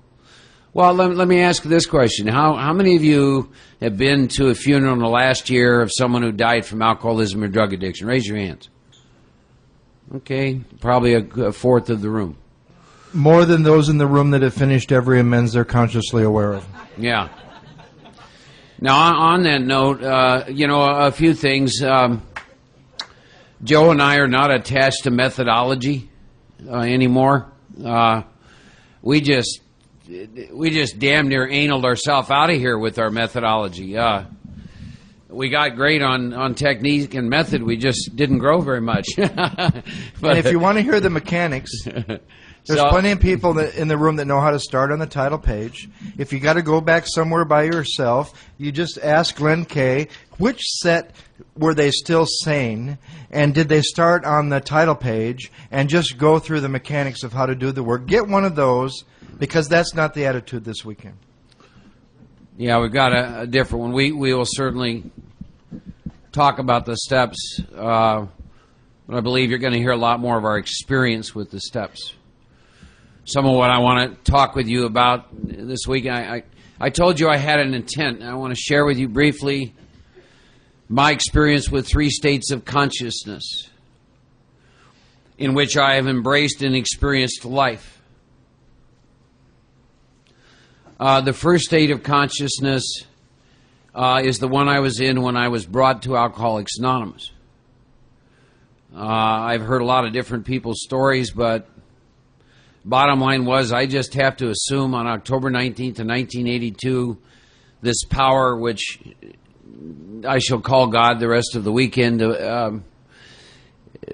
well, let me ask this question: How many of you have been to a funeral in the last year of someone who died from alcoholism or drug addiction? Raise your hands. Okay, probably a fourth of the room. More than those in the room that have finished every amends they're consciously aware of. Yeah. Now, on that note, you know, a few things. Joe and I are not attached to methodology anymore. We just damn near analed ourselves out of here with our methodology. We got great on technique and method. We just didn't grow very much. And if you want to hear the mechanics, there's plenty of people in the room that know how to start on the title page. If you got to go back somewhere by yourself, you just ask Glenn Kay, which set were they still sane, and did they start on the title page, and just go through the mechanics of how to do the work. Get one of those, because that's not the attitude this weekend. Yeah, we've got a different one. We will certainly talk about the steps, but I believe you're going to hear a lot more of our experience with the steps. Some of what I want to talk with you about this week, I told you I had an intent. I want to share with you briefly my experience with 3 states of consciousness in which I have embraced and experienced life. The first state of consciousness is the one I was in when I was brought to Alcoholics Anonymous. I've heard a lot of different people's stories, but bottom line was I just have to assume on October 19th of 1982, this power, which I shall call God the rest of the weekend,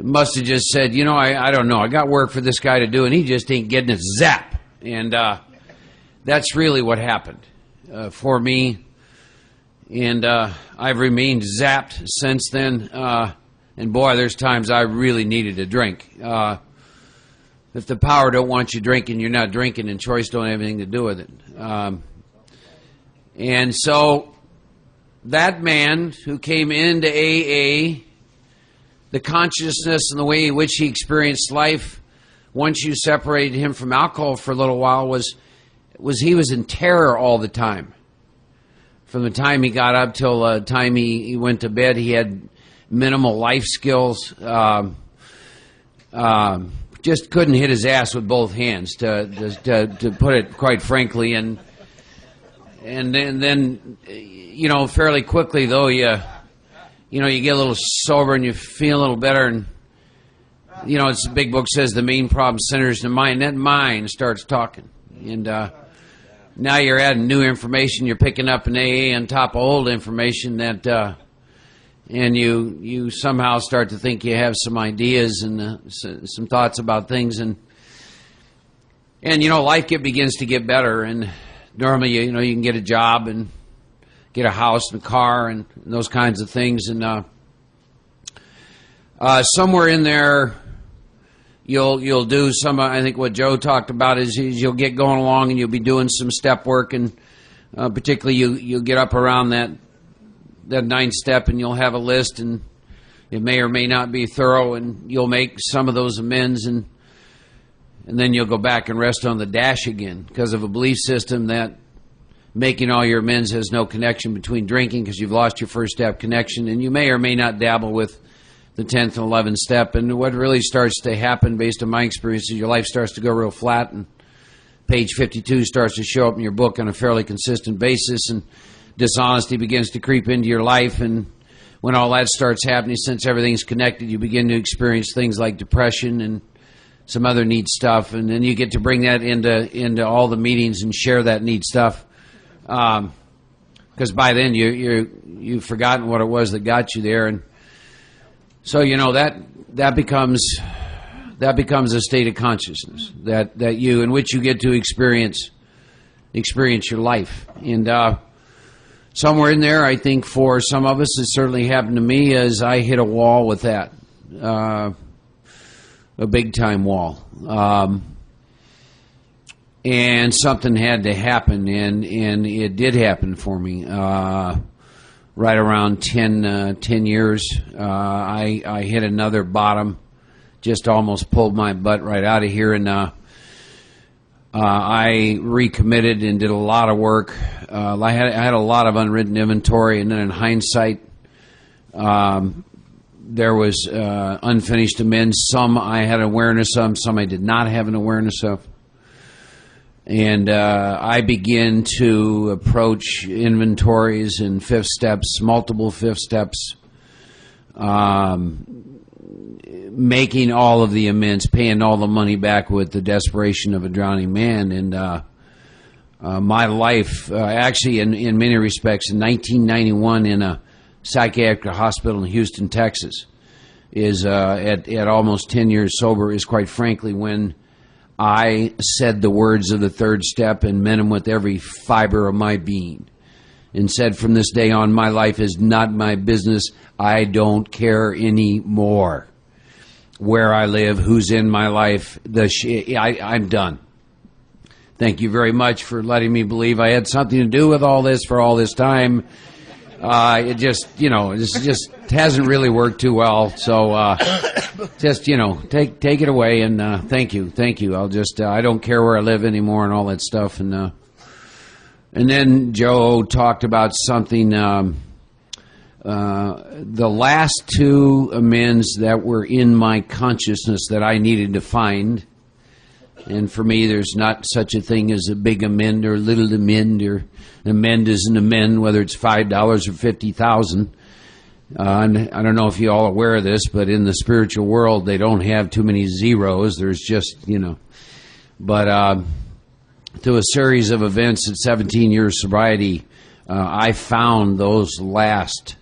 must have just said, you know, I don't know. I got work for this guy to do, and he just ain't getting it. Zap. And that's really what happened for me. And I've remained zapped since then. And boy, there's times I really needed a drink. If the power don't want you drinking, you're not drinking, and choice don't have anything to do with it. And so that man who came into AA, the consciousness and the way in which he experienced life, once you separated him from alcohol for a little while, was he was in terror all the time. From the time he got up till the time he went to bed, he had minimal life skills. Just couldn't hit his ass with both hands, to put it quite frankly. And then you know, fairly quickly though, you get a little sober and you feel a little better, and you know, it's the big book says the main problem centers in the mind. That mind starts talking, and now you're adding new information. You're picking up an AA on top of old information that. And you somehow start to think you have some ideas and some thoughts about things, and you know, life begins to get better. And normally, you can get a job and get a house and a car and those kinds of things. And Somewhere in there, you'll do some. I think what Joe talked about is you'll get going along and you'll be doing some step work, and particularly you'll get up around that ninth step, and you'll have a list, and it may or may not be thorough, and you'll make some of those amends, and then you'll go back and rest on the dash again because of a belief system that making all your amends has no connection between drinking because you've lost your first step connection, and you may or may not dabble with the 10th and 11th step. And what really starts to happen based on my experience is your life starts to go real flat, and page 52 starts to show up in your book on a fairly consistent basis, and dishonesty begins to creep into your life. And when all that starts happening, since everything's connected, you begin to experience things like depression and some other neat stuff, and then you get to bring that into all the meetings and share that neat stuff, because by then you've forgotten what it was that got you there. And so that becomes a state of consciousness that you in which you get to experience your life. And somewhere in there, I think for some of us, it certainly happened to me, as I hit a wall with that, a big time wall, and something had to happen, and it did happen for me. Right around 10 years, I hit another bottom, just almost pulled my butt right out of here, and I recommitted and did a lot of work. I had a lot of unwritten inventory, and then in hindsight, there was unfinished amends. Some I had awareness of, some I did not have an awareness of. And I begin to approach inventories and fifth steps, multiple fifth steps, making all of the amends, paying all the money back with the desperation of a drowning man. And my life, actually, in many respects, in 1991 in a psychiatric hospital in Houston, Texas, is at almost 10 years sober, is quite frankly when I said the words of the third step and meant them with every fiber of my being, and said, from this day on, my life is not my business. I don't care anymore where I live, who's in my life. I'm done. Thank you very much for letting me believe I had something to do with all this for all this time. It just hasn't really worked too well. So just, take it away, and thank you. I'll just, I don't care where I live anymore and all that stuff. And then Joe talked about something, the last two amends that were in my consciousness that I needed to find. And for me, there's not such a thing as a big amend or little amend, or an amend is an amend, whether it's $5 or 50,000. And I don't know if you all are aware of this, but in the spiritual world, they don't have too many zeros. There's just, But through a series of events at 17 years sobriety, I found those last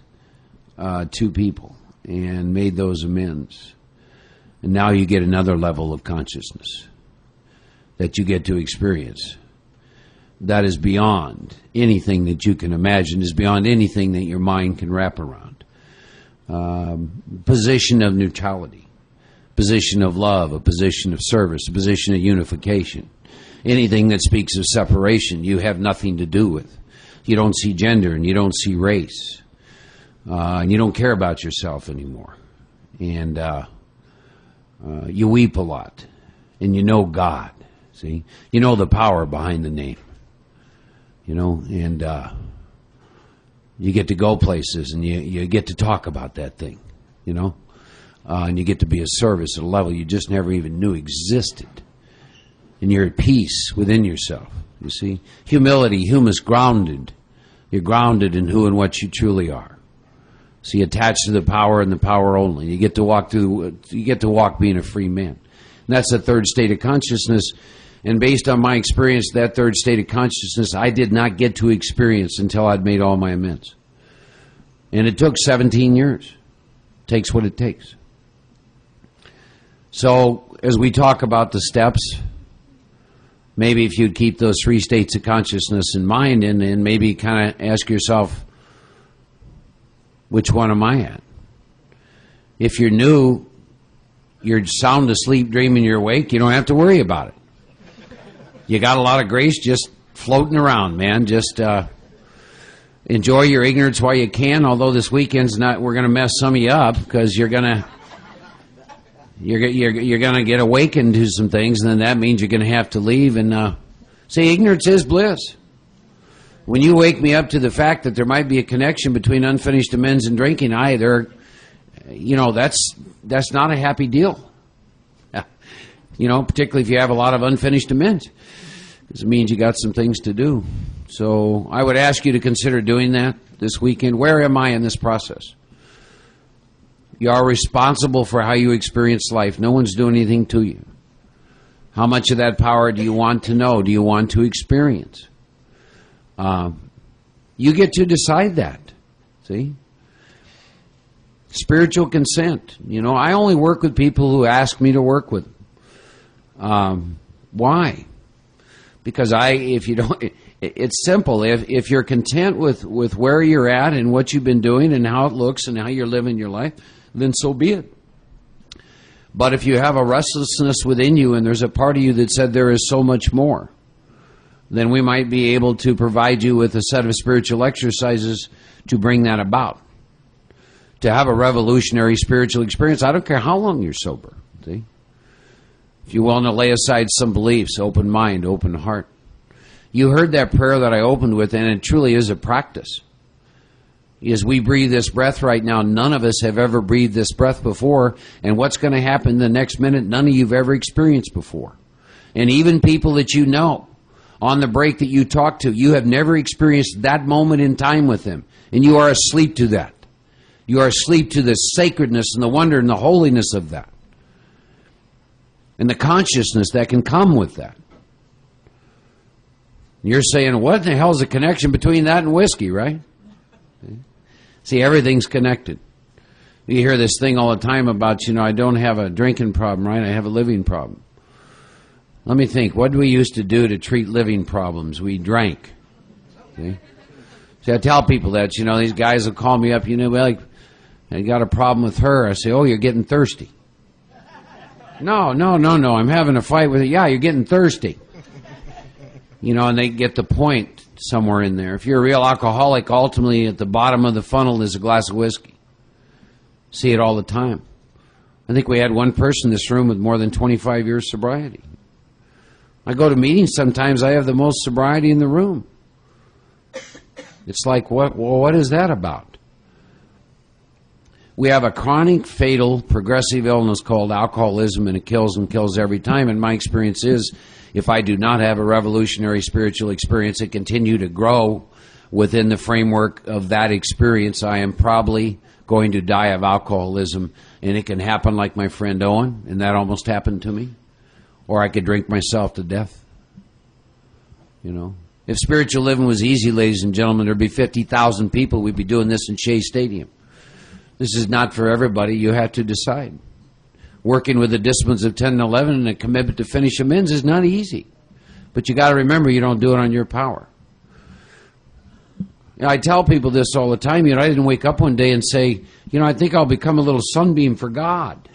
two people and made those amends. And now you get another level of consciousness that you get to experience. That is beyond anything that you can imagine, is beyond anything that your mind can wrap around. Position of neutrality, position of love, a position of service, a position of unification. Anything that speaks of separation, you have nothing to do with. You don't see gender, and you don't see race. And you don't care about yourself anymore. And you weep a lot. And you know God. See? You know the power behind the name. And you get to go places, and you get to talk about that thing, and you get to be a service at a level you just never even knew existed. And you're at peace within yourself, you see. Humility, humus, grounded. You're grounded in who and what you truly are. So you attach to the power and the power only. You get to walk being a free man. And that's the third state of consciousness. And based on my experience, that third state of consciousness, I did not get to experience until I'd made all my amends. And it took 17 years. It takes what it takes. So as we talk about the steps, maybe if you'd keep those three states of consciousness in mind, and maybe kind of ask yourself, which one am I at? If you're new, you're sound asleep, dreaming you're awake, you don't have to worry about it. You got a lot of grace just floating around, man. Just enjoy your ignorance while you can, although this weekend's not, we're going to mess some of you up because you're going to get awakened to some things, and then that means you're going to have to leave. And see, ignorance is bliss. When you wake me up to the fact that there might be a connection between unfinished amends and drinking, that's not a happy deal. Particularly if you have a lot of unfinished amends, because it means you got some things to do. So I would ask you to consider doing that this weekend. Where am I in this process? You are responsible for how you experience life. No one's doing anything to you. How much of that power do you want to know? Do you want to experience? You get to decide that. See? Spiritual consent. I only work with people who ask me to work with them. Why? Because it's simple. If you're content with where you're at and what you've been doing and how it looks and how you're living your life, then so be it. But if you have a restlessness within you and there's a part of you that said there is so much more, then we might be able to provide you with a set of spiritual exercises to bring that about. To have a revolutionary spiritual experience, I don't care how long you're sober. See? If you want to lay aside some beliefs, open mind, open heart. You heard that prayer that I opened with, and it truly is a practice. As we breathe this breath right now, none of us have ever breathed this breath before, and what's going to happen the next minute, none of you have ever experienced before. And even people that you know, on the break that you talk to, you have never experienced that moment in time with them, and you are asleep to that. You are asleep to the sacredness and the wonder and the holiness of that, and the consciousness that can come with that. You're saying, what the hell is the connection between that and whiskey, right? See, everything's connected. You hear this thing all the time about, I don't have a drinking problem, right? I have a living problem. Let me think. What do we used to do to treat living problems? We drank. Okay? See, I tell people that, these guys will call me up, I got a problem with her. I say, oh, you're getting thirsty. No, I'm having a fight with her. Yeah, you're getting thirsty. And they get the point somewhere in there. If you're a real alcoholic, ultimately at the bottom of the funnel is a glass of whiskey. See it all the time. I think we had one person in this room with more than 25 years sobriety. I go to meetings sometimes, I have the most sobriety in the room. It's like, what is that about? We have a chronic, fatal, progressive illness called alcoholism, and it kills and kills every time. And my experience is, if I do not have a revolutionary spiritual experience and continue to grow within the framework of that experience, I am probably going to die of alcoholism. And it can happen like my friend Owen, and that almost happened to me. Or I could drink myself to death. If spiritual living was easy, ladies and gentlemen, there'd be 50,000 people. We'd be doing this in Shea Stadium. This is not for everybody. You have to decide. Working with the disciplines of 10 and 11 and a commitment to finish amends is not easy. But you got to remember, you don't do it on your power. I tell people this all the time. I didn't wake up one day and say, I think I'll become a little sunbeam for God.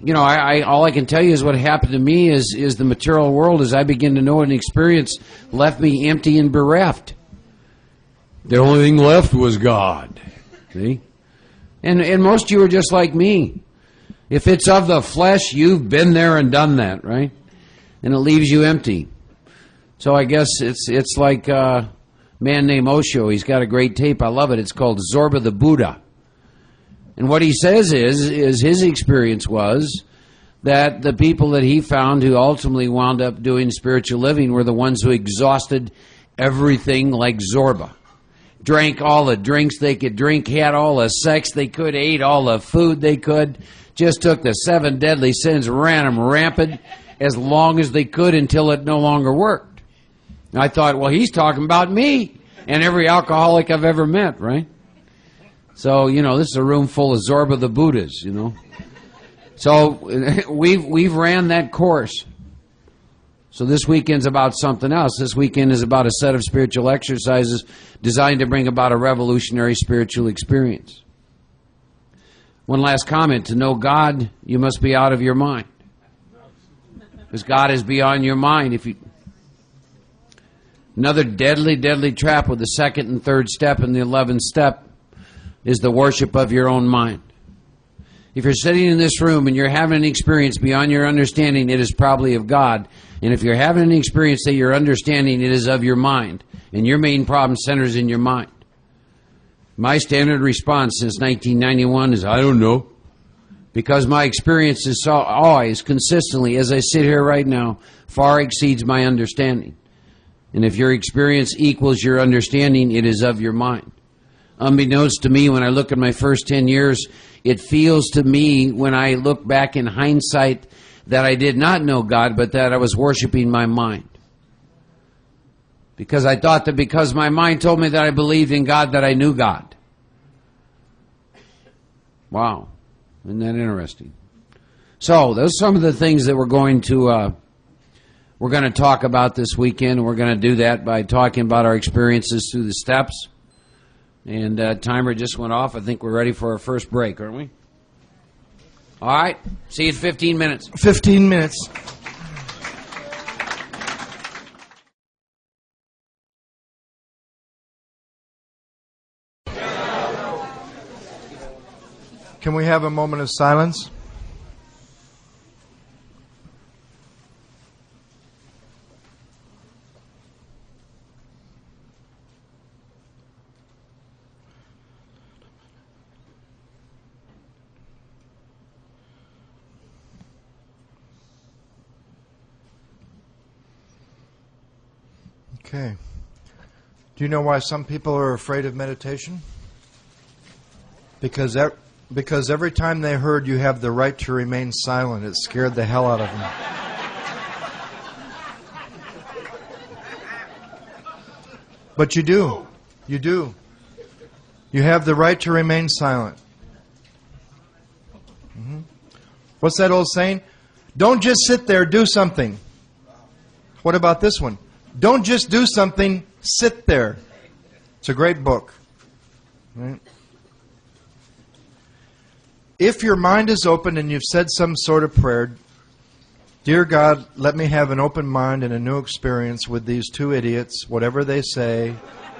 All I can tell you is what happened to me is the material world, as I begin to know and experience, left me empty and bereft. The only thing left was God. See? And most of you are just like me. If it's of the flesh, you've been there and done that, right? And it leaves you empty. So I guess it's like a man named Osho. He's got a great tape. I love it. It's called Zorba the Buddha. And what he says is his experience was that the people that he found who ultimately wound up doing spiritual living were the ones who exhausted everything like Zorba. Drank all the drinks they could drink, had all the sex they could, ate all the food they could, just took the 7 deadly sins, ran them rampant as long as they could until it no longer worked. And I thought, well, he's talking about me and every alcoholic I've ever met, right? So, this is a room full of Zorba the Buddhas, So we've ran that course. So this weekend's about something else. This weekend is about a set of spiritual exercises designed to bring about a revolutionary spiritual experience. One last comment. To know God, you must be out of your mind. Because God is beyond your mind. Another deadly, deadly trap with the second and third step and the 11th step is the worship of your own mind. If you're sitting in this room and you're having an experience beyond your understanding, it is probably of God. And if you're having an experience that you're understanding, it is of your mind. And your main problem centers in your mind. My standard response since 1991 is, I don't know. Because my experience is always, consistently, as I sit here right now, far exceeds my understanding. And if your experience equals your understanding, it is of your mind. Unbeknownst to me, when I look at my first 10 years, it feels to me, when I look back in hindsight, that I did not know God, but that I was worshiping my mind. Because I thought that because my mind told me that I believed in God, that I knew God. Wow. Isn't that interesting? So, those are some of the things that we're going to talk about this weekend. We're going to do that by talking about our experiences through the steps. And timer just went off. I think we're ready for our first break, aren't we? All right. See you in 15 minutes. 15 minutes. Can we have a moment of silence? Okay. Do you know why some people are afraid of meditation? Because every time they heard you have the right to remain silent, it scared the hell out of them. But you do. You do. You have the right to remain silent. What's that old saying? Don't just sit there, do something. What about this one? Don't just do something, sit there. It's a great book. Right? If your mind is open and you've said some sort of prayer, dear God, let me have an open mind and a new experience with these two idiots, whatever they say,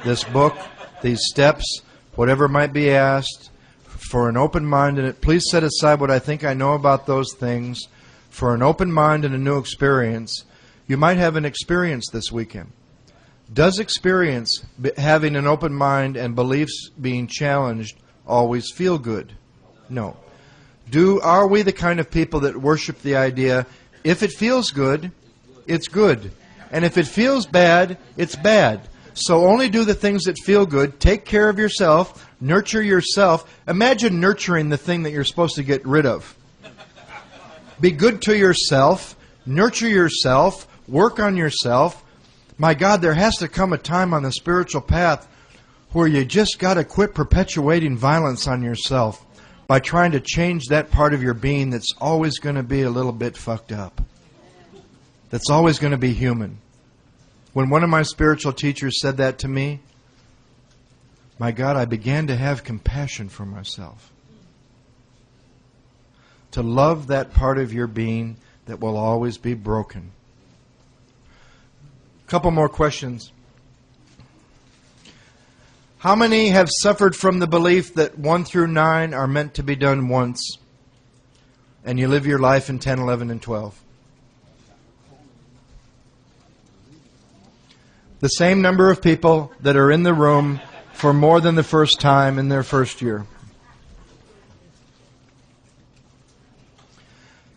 this book, these steps, whatever might be asked, for an open mind, and please set aside what I think I know about those things, for an open mind and a new experience. You might have an experience this weekend. Does experience, having an open mind and beliefs being challenged, always feel good? No. Are we the kind of people that worship the idea, if it feels good, it's good. And if it feels bad, it's bad. So only do the things that feel good. Take care of yourself. Nurture yourself. Imagine nurturing the thing that you're supposed to get rid of. Be good to yourself. Nurture yourself. Work on yourself. My God, there has to come a time on the spiritual path where you just got to quit perpetuating violence on yourself by trying to change that part of your being that's always going to be a little bit fucked up. That's always going to be human. When one of my spiritual teachers said that to me, my God, I began to have compassion for myself. To love that part of your being that will always be broken. A couple more questions. How many have suffered from the belief that 1 through 9 are meant to be done once, and you live your life in 10, 11, and 12? The same number of people that are in the room for more than the first time in their first year.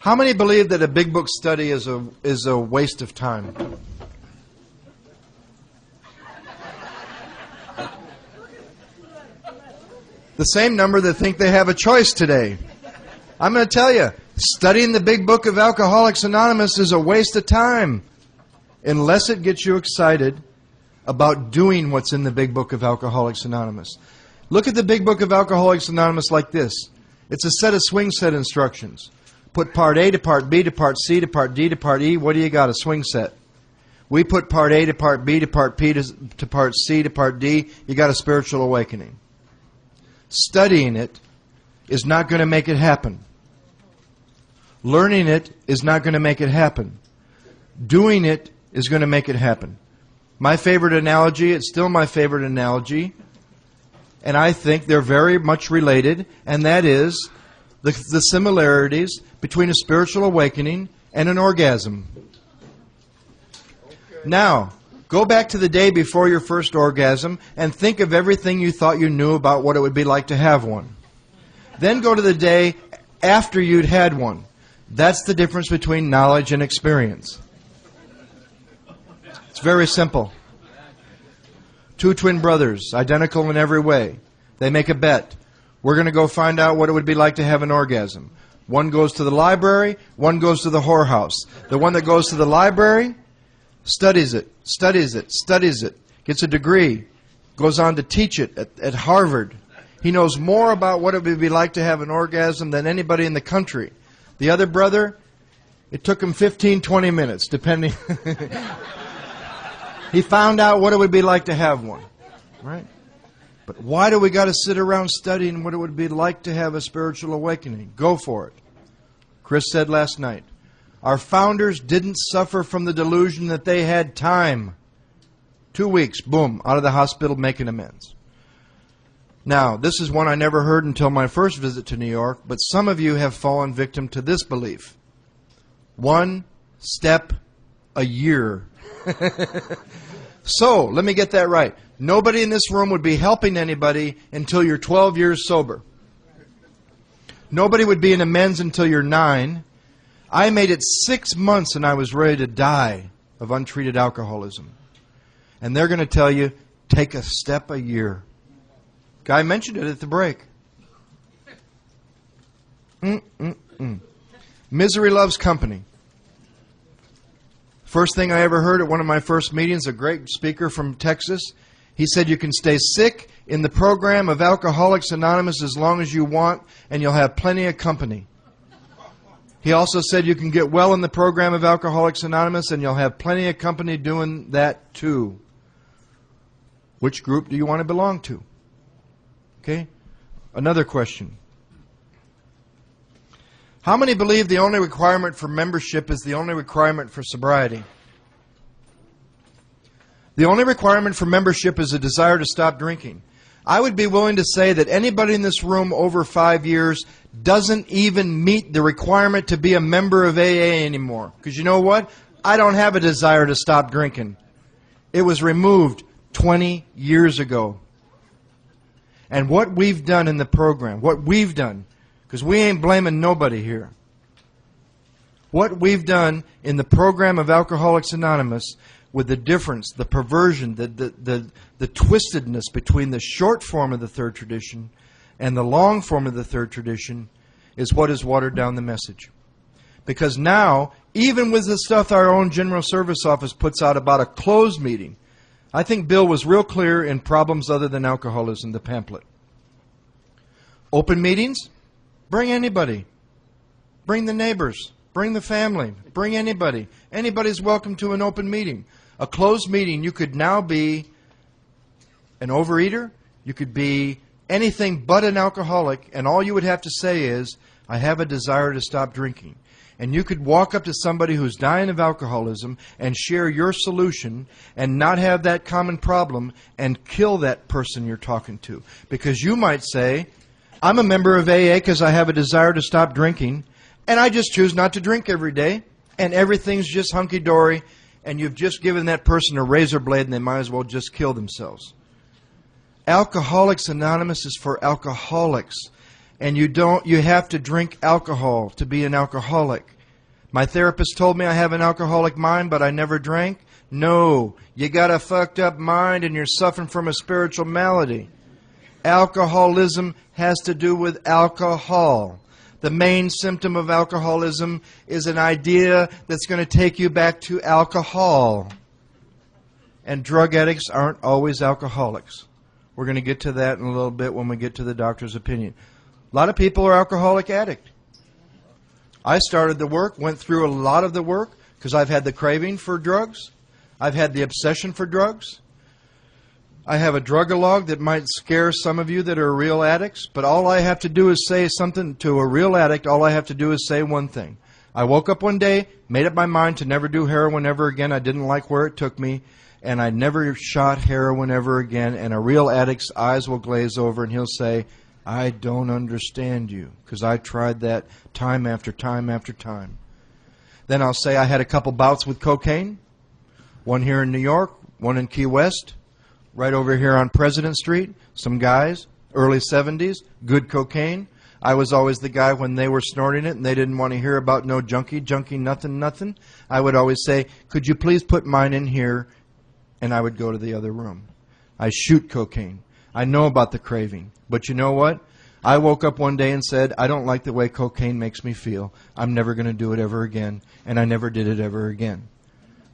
How many believe that a big book study is a waste of time? The same number that think they have a choice today. I'm going to tell you, studying the big book of Alcoholics Anonymous is a waste of time unless it gets you excited about doing what's in the big book of Alcoholics Anonymous. Look at the big book of Alcoholics Anonymous like this. It's a set of swing set instructions. Put part A to part B to part C to part D to part E. What do you got? A swing set. We put part A to part B to part P to part C to part D. You got a spiritual awakening. Studying it is not going to make it happen. Learning it is not going to make it happen. Doing it is going to make it happen. My favorite analogy, it's still my favorite analogy, and I think they're very much related, and that is the similarities between a spiritual awakening and an orgasm. Now, go back to the day before your first orgasm and think of everything you thought you knew about what it would be like to have one. Then go to the day after you'd had one. That's the difference between knowledge and experience. It's very simple. Two twin brothers, identical in every way. They make a bet. We're going to go find out what it would be like to have an orgasm. One goes to the library, one goes to the whorehouse. The one that goes to the library studies it, gets a degree, goes on to teach it at Harvard. He knows more about what it would be like to have an orgasm than anybody in the country. The other brother, it took him 15, 20 minutes, depending. He found out what it would be like to have one, right? But why do we got to sit around studying what it would be like to have a spiritual awakening? Go for it. Chris said last night, our founders didn't suffer from the delusion that they had time. 2 weeks, boom, out of the hospital making amends. Now, this is one I never heard until my first visit to New York, but some of you have fallen victim to this belief. 1 step a year. So, let me get that right. Nobody in this room would be helping anybody until you're 12 years sober. Nobody would be in amends until you're 9. I made it 6 months and I was ready to die of untreated alcoholism. And they're going to tell you, take a step a year. Guy mentioned it at the break. Misery loves company. First thing I ever heard at one of my first meetings, a great speaker from Texas, he said you can stay sick in the program of Alcoholics Anonymous as long as you want, and you'll have plenty of company. He also said you can get well in the program of Alcoholics Anonymous, and you'll have plenty of company doing that too. Which group do you want to belong to? Okay? Another question. How many believe the only requirement for membership is the only requirement for sobriety? The only requirement for membership is a desire to stop drinking. I would be willing to say that anybody in this room over 5 years doesn't even meet the requirement to be a member of AA anymore. Because you know what? I don't have a desire to stop drinking. It was removed 20 years ago. And what we've done in the program, because we ain't blaming nobody here. What we've done in the program of Alcoholics Anonymous, with the difference, the perversion, the twistedness between the short form of the third tradition and the long form of the third tradition, is what has watered down the message. Because now, even with the stuff our own General Service Office puts out about a closed meeting, I think Bill was real clear in Problems Other Than Alcoholism, the pamphlet. Open meetings? Bring anybody. Bring the neighbors. Bring the family. Bring anybody. Anybody's welcome to an open meeting. A closed meeting, you could now be an overeater. You could be anything but an alcoholic, and all you would have to say is, I have a desire to stop drinking. And you could walk up to somebody who's dying of alcoholism and share your solution and not have that common problem and kill that person you're talking to. Because you might say, I'm a member of AA because I have a desire to stop drinking, and I just choose not to drink every day, and everything's just hunky-dory, and you've just given that person a razor blade and they might as well just kill themselves. Alcoholics Anonymous is for alcoholics, and you have to drink alcohol to be an alcoholic. My therapist told me I have an alcoholic mind, but I never drank. No, you got a fucked up mind and you're suffering from a spiritual malady. Alcoholism has to do with alcohol. The main symptom of alcoholism is an idea that's going to take you back to alcohol. And drug addicts aren't always alcoholics. We're going to get to that in a little bit when we get to the doctor's opinion. A lot of people are alcoholic addict. I started the work, went through a lot of the work, because I've had the craving for drugs. I've had the obsession for drugs. I have a drug-a-log that might scare some of you that are real addicts, but all I have to do is say something to a real addict. All I have to do is say one thing. I woke up one day, made up my mind to never do heroin ever again. I didn't like where it took me, and I never shot heroin ever again. And a real addict's eyes will glaze over, and he'll say, I don't understand you, because I tried that time after time after time. Then I'll say I had a couple bouts with cocaine, one here in New York, one in Key West, right over here on President Street, some guys, early 70s, good cocaine. I was always the guy when they were snorting it and they didn't want to hear about no junkie, nothing. I would always say, could you please put mine in here? And I would go to the other room. I shoot cocaine. I know about the craving. But you know what? I woke up one day and said, I don't like the way cocaine makes me feel. I'm never going to do it ever again. And I never did it ever again.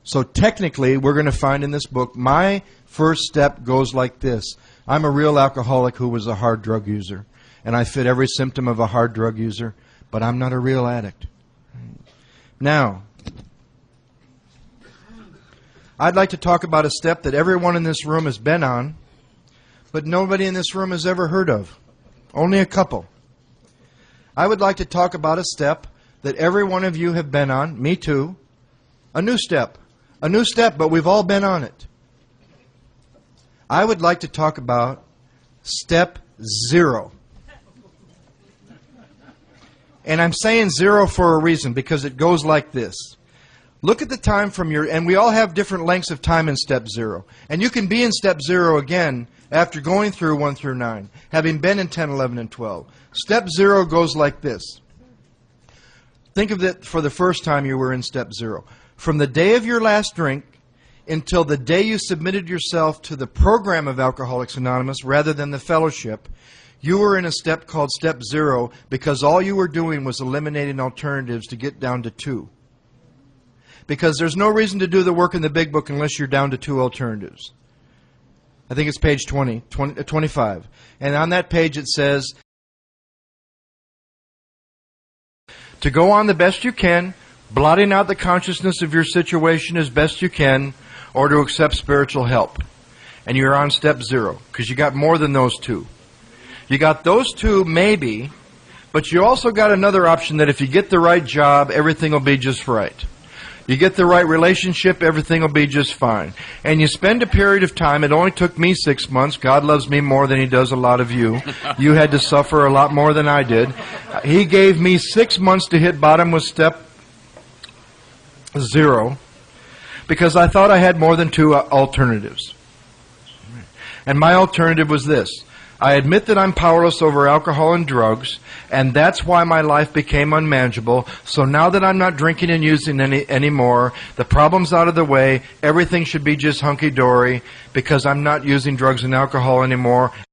So technically, we're going to find in this book, my first step goes like this. I'm a real alcoholic who was a hard drug user. And I fit every symptom of a hard drug user. But I'm not a real addict. Now, I'd like to talk about a step that everyone in this room has been on, but nobody in this room has ever heard of. Only a couple. I would like to talk about a step that every one of you have been on, me too. A new step. A new step, but we've all been on it. I would like to talk about step 0. And I'm saying 0 for a reason, because it goes like this. Look at the time from your, and we all have different lengths of time in step 0. And you can be in step 0 again after going through 1 through 9, having been in 10, 11, and 12. Step 0 goes like this. Think of it for the first time you were in step 0. From the day of your last drink until the day you submitted yourself to the program of Alcoholics Anonymous rather than the fellowship, you were in a step called step 0 because all you were doing was eliminating alternatives to get down to 2. Because there's no reason to do the work in the big book unless you're down to 2 alternatives. I think it's page 25. And on that page it says, to go on the best you can, blotting out the consciousness of your situation as best you can, or to accept spiritual help. And you're on step 0, because you got more than those 2. You got those 2 maybe, but you also got another option that if you get the right job, everything will be just right. You get the right relationship, everything will be just fine. And you spend a period of time, it only took me 6 months. God loves me more than He does a lot of you. You had to suffer a lot more than I did. He gave me 6 months to hit bottom with step 0 because I thought I had more than 2 alternatives. And my alternative was this. I admit that I'm powerless over alcohol and drugs, and that's why my life became unmanageable. So now that I'm not drinking and using anymore, the problem's out of the way, everything should be just hunky-dory because I'm not using drugs and alcohol anymore.